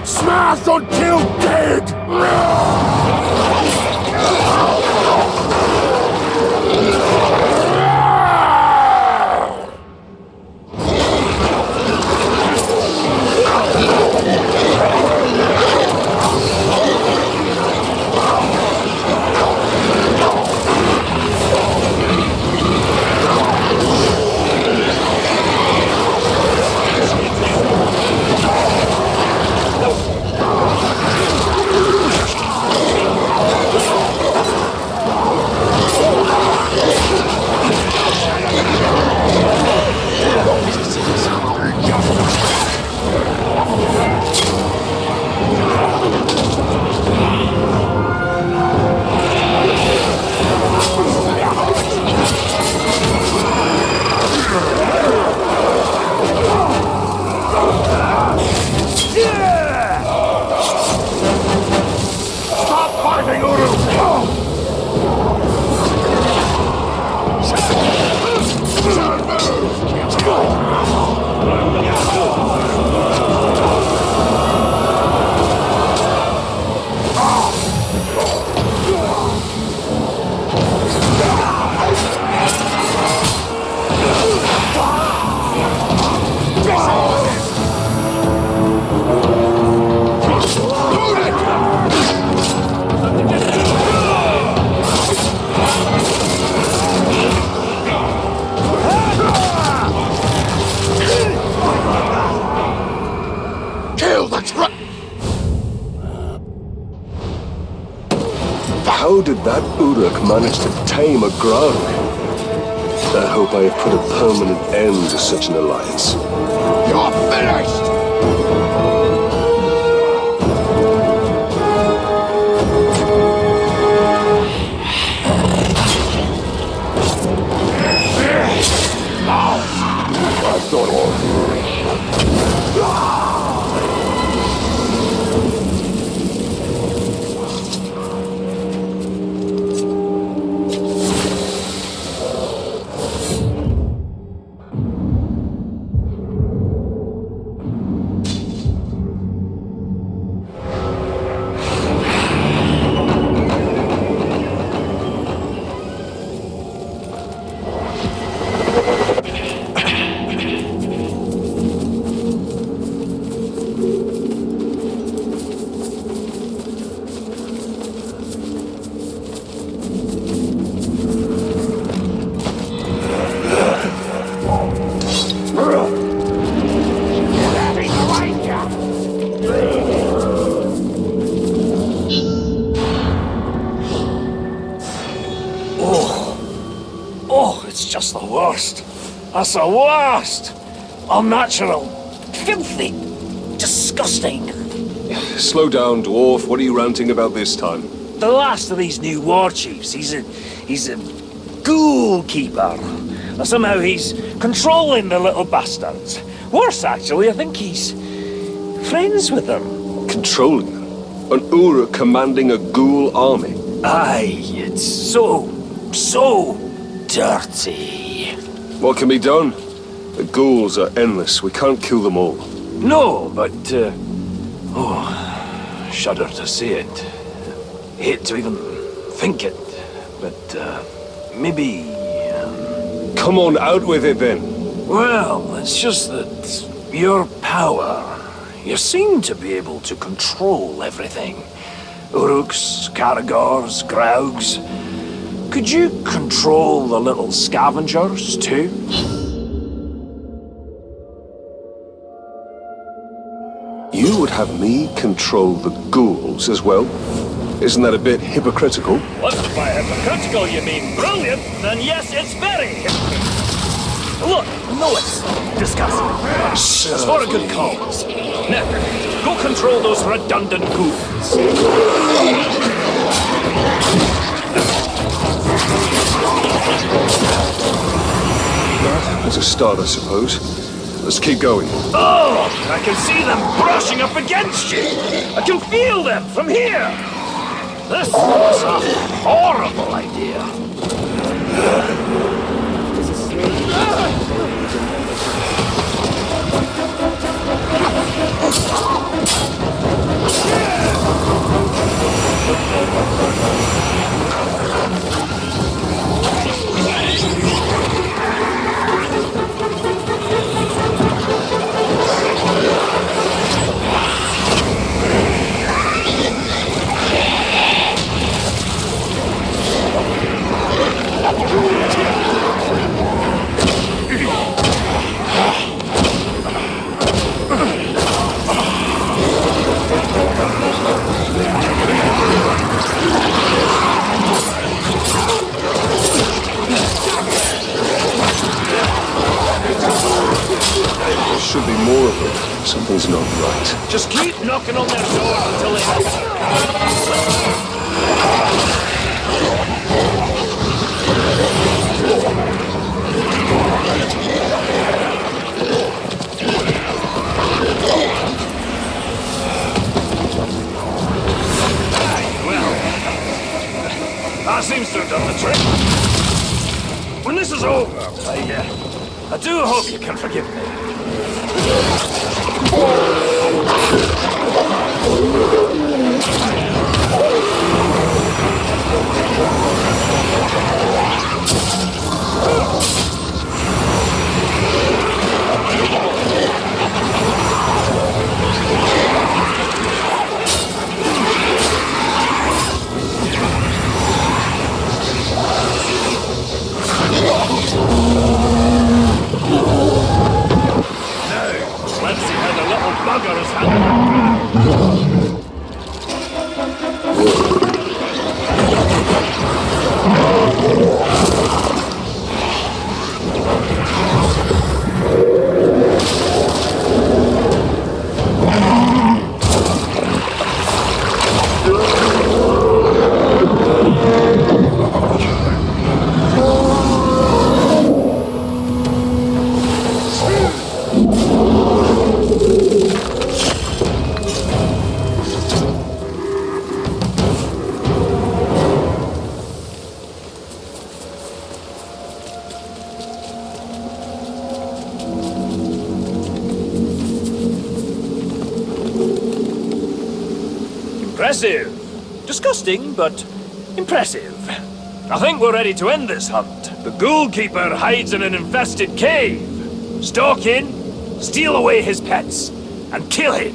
Smash until dead! How did that Uruk manage to tame a Grog? I hope I have put a permanent end to such an alliance. You're finished! I've done all. Just the worst. That's the worst. Unnatural. Filthy. Disgusting. Slow down, Dwarf. What are you ranting about this time? The last of these new war chiefs. He's a ghoul keeper. Somehow he's controlling the little bastards. Worse, actually, I think he's friends with them. Controlling them? An Uruk commanding a ghoul army? Aye, it's so dirty. What can be done? The ghouls are endless. We can't kill them all. No, but, shudder to say it. Hate to even think it, but, maybe... Come on, out with it then. Well, it's just that your power, you seem to be able to control everything. Uruks, Caragors, Graugs. Could you control the little scavengers, too? You would have me control the ghouls as well? Isn't that a bit hypocritical? What, by hypocritical you mean brilliant? Then yes, it's very hypocritical. Look, no, it's disgusting. It's for a good cause. Now, go control those redundant ghouls. As a start, I suppose. Let's keep going. Oh, I can see them brushing up against you. I can feel them from here. This is a horrible idea. should be more of them. Something's not right. Just keep knocking on their door until they answer. Well, that seems to have done the trick. When this is over, I do hope you can forgive me. Let's see how the little bugger is handling. Impressive. Disgusting, but impressive. I think we're ready to end this hunt. The ghoul keeper hides in an infested cave. Stalk in, steal away his pets, and kill him.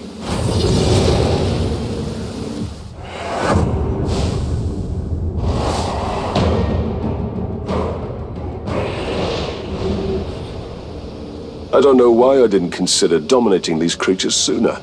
I don't know why I didn't consider dominating these creatures sooner.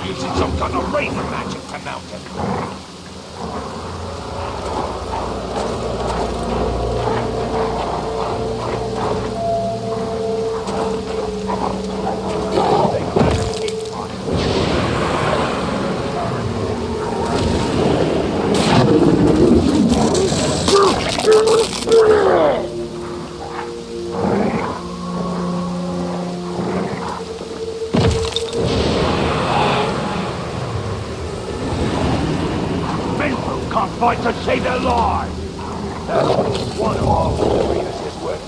using some kind of raven magic to mount him. Can't fight to save their lives! That's one of our greatest work.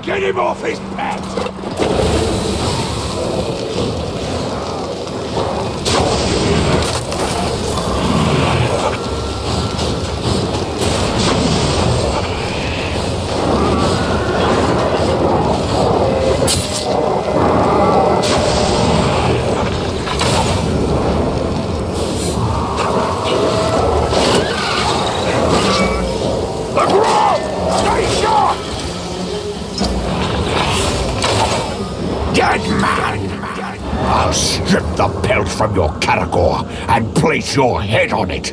Get him off his pet! I'll strip the pelt from your caragor and place your head on it.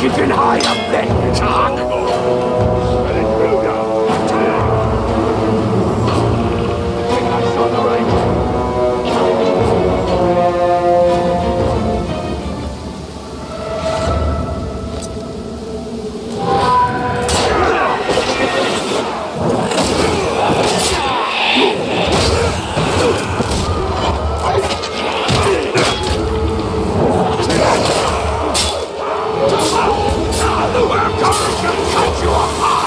You can hide up there, Talk! The worm can cut you apart!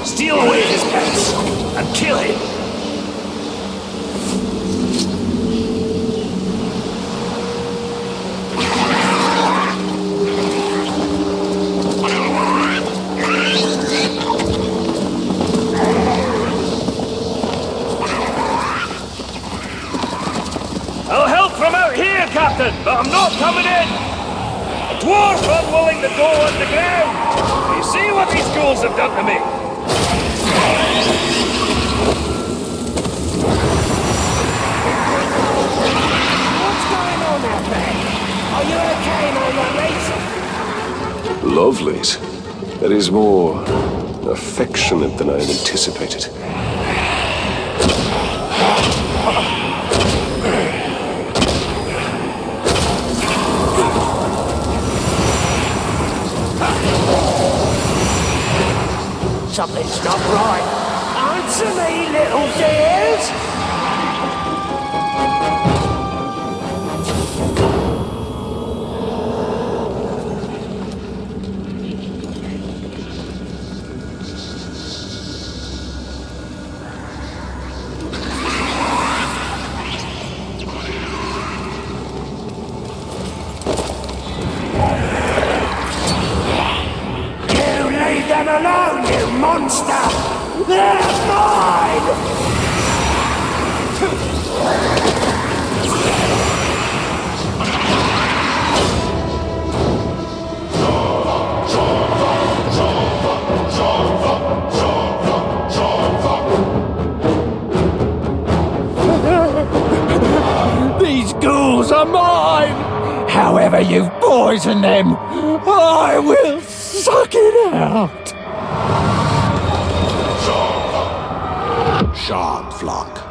Steal away his pets and kill him. I'll help from out here, Captain, but I'm not coming in. A dwarf unwilling to go underground. You see what these ghouls have done to me? What's going on out there? Are you okay, my lovelies? Lovelies? That is more affectionate than I had anticipated. Something's not right. Answer me, little dears! Alone, you monster! They're mine! These ghouls are mine! However you've poisoned them, I will suck it out! Shard flock.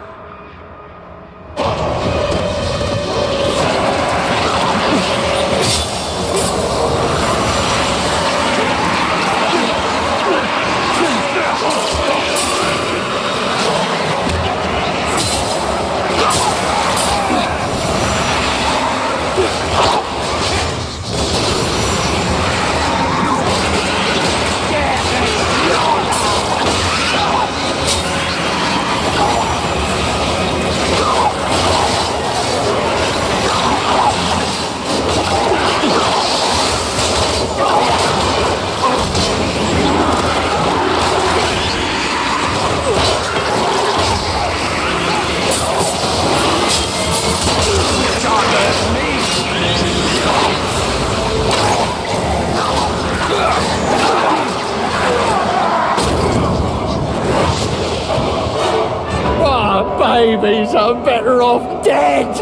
Babies are better off dead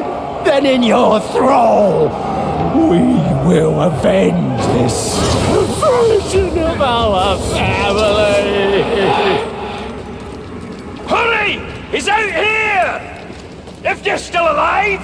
than in your thrall. We will avenge this version of our family. Hurry! He's out here! If you're still alive!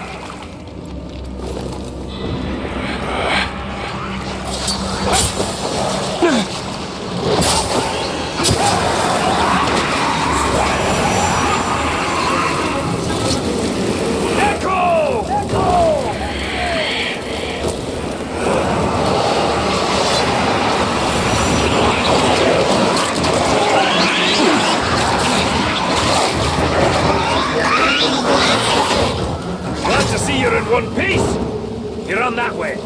see you're in one piece. You're on that way.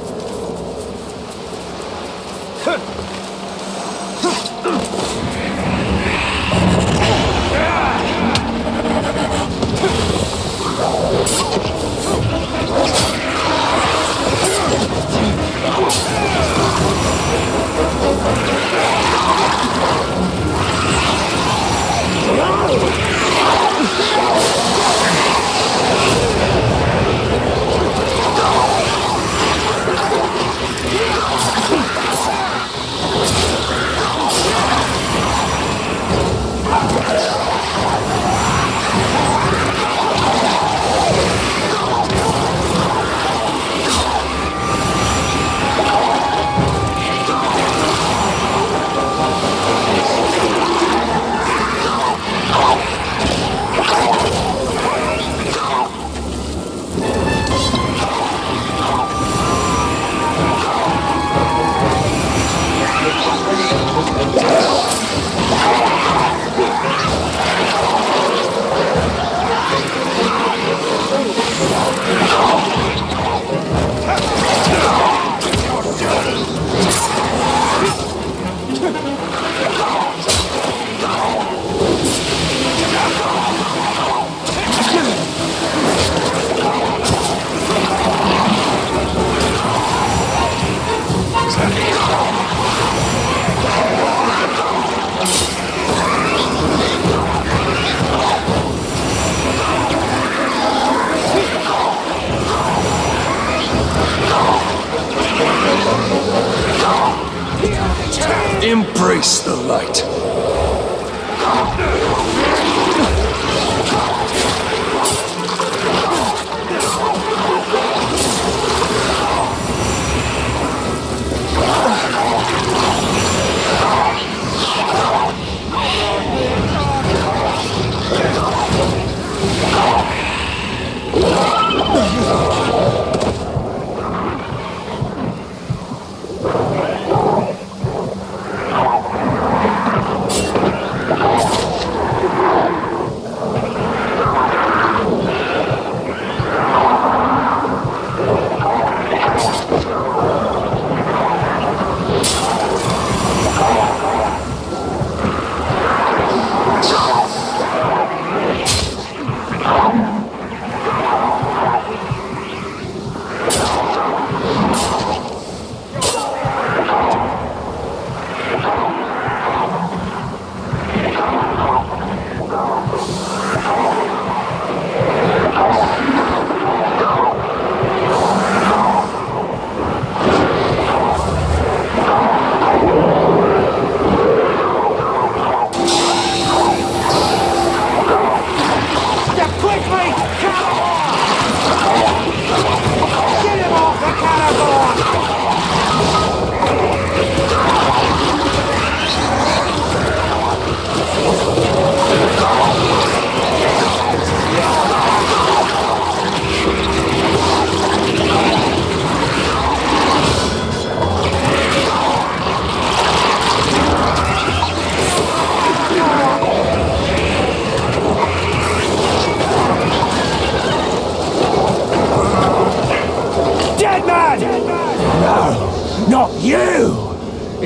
Embrace the light.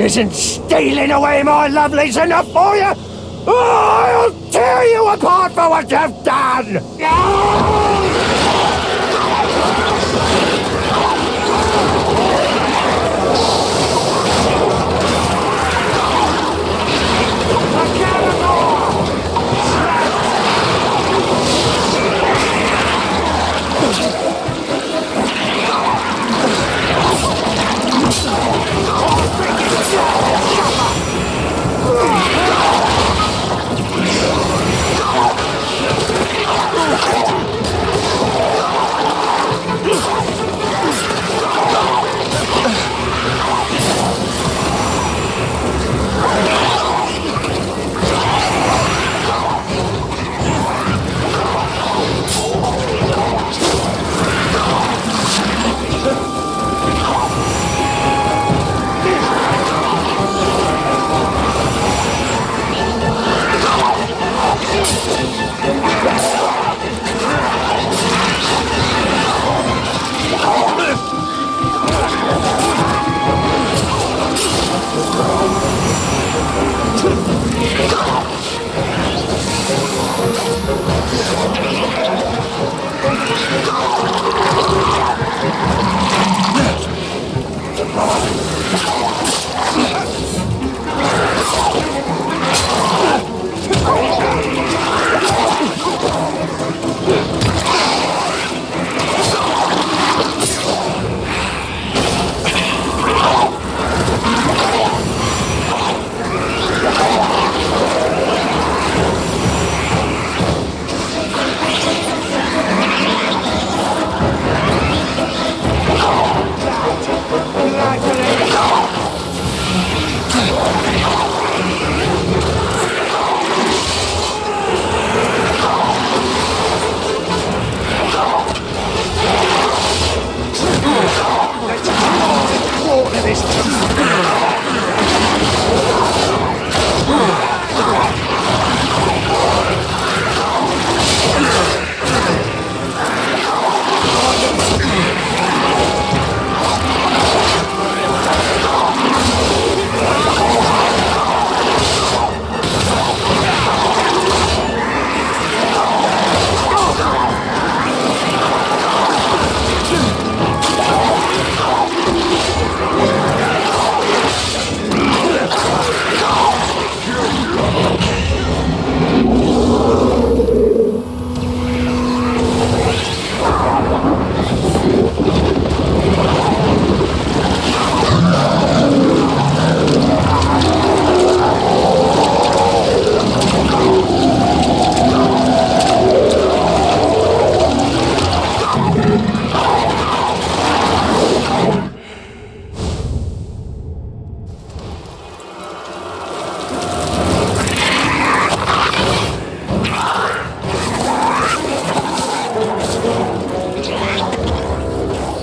Isn't stealing away my lovelies enough for you? Oh, I'll tear you apart for what you've done!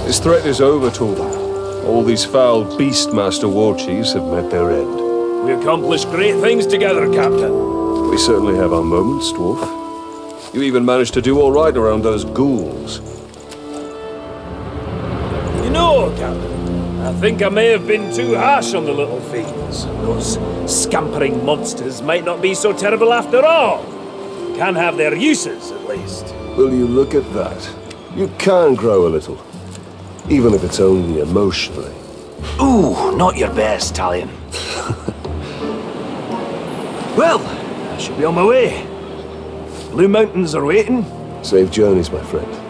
This threat is over, Torvald. All these foul Beastmaster war chiefs have met their end. We accomplished great things together, Captain. We certainly have our moments, Dwarf. You even managed to do all right around those ghouls. You know, Captain, I think I may have been too harsh on the little fiends. Those scampering monsters might not be so terrible after all. Can have their uses, at least. Will you look at that? You can grow a little. Even if it's only emotionally. Ooh, not your best, Tallion. Well, I should be on my way. Blue Mountains are waiting. Safe journeys, my friend.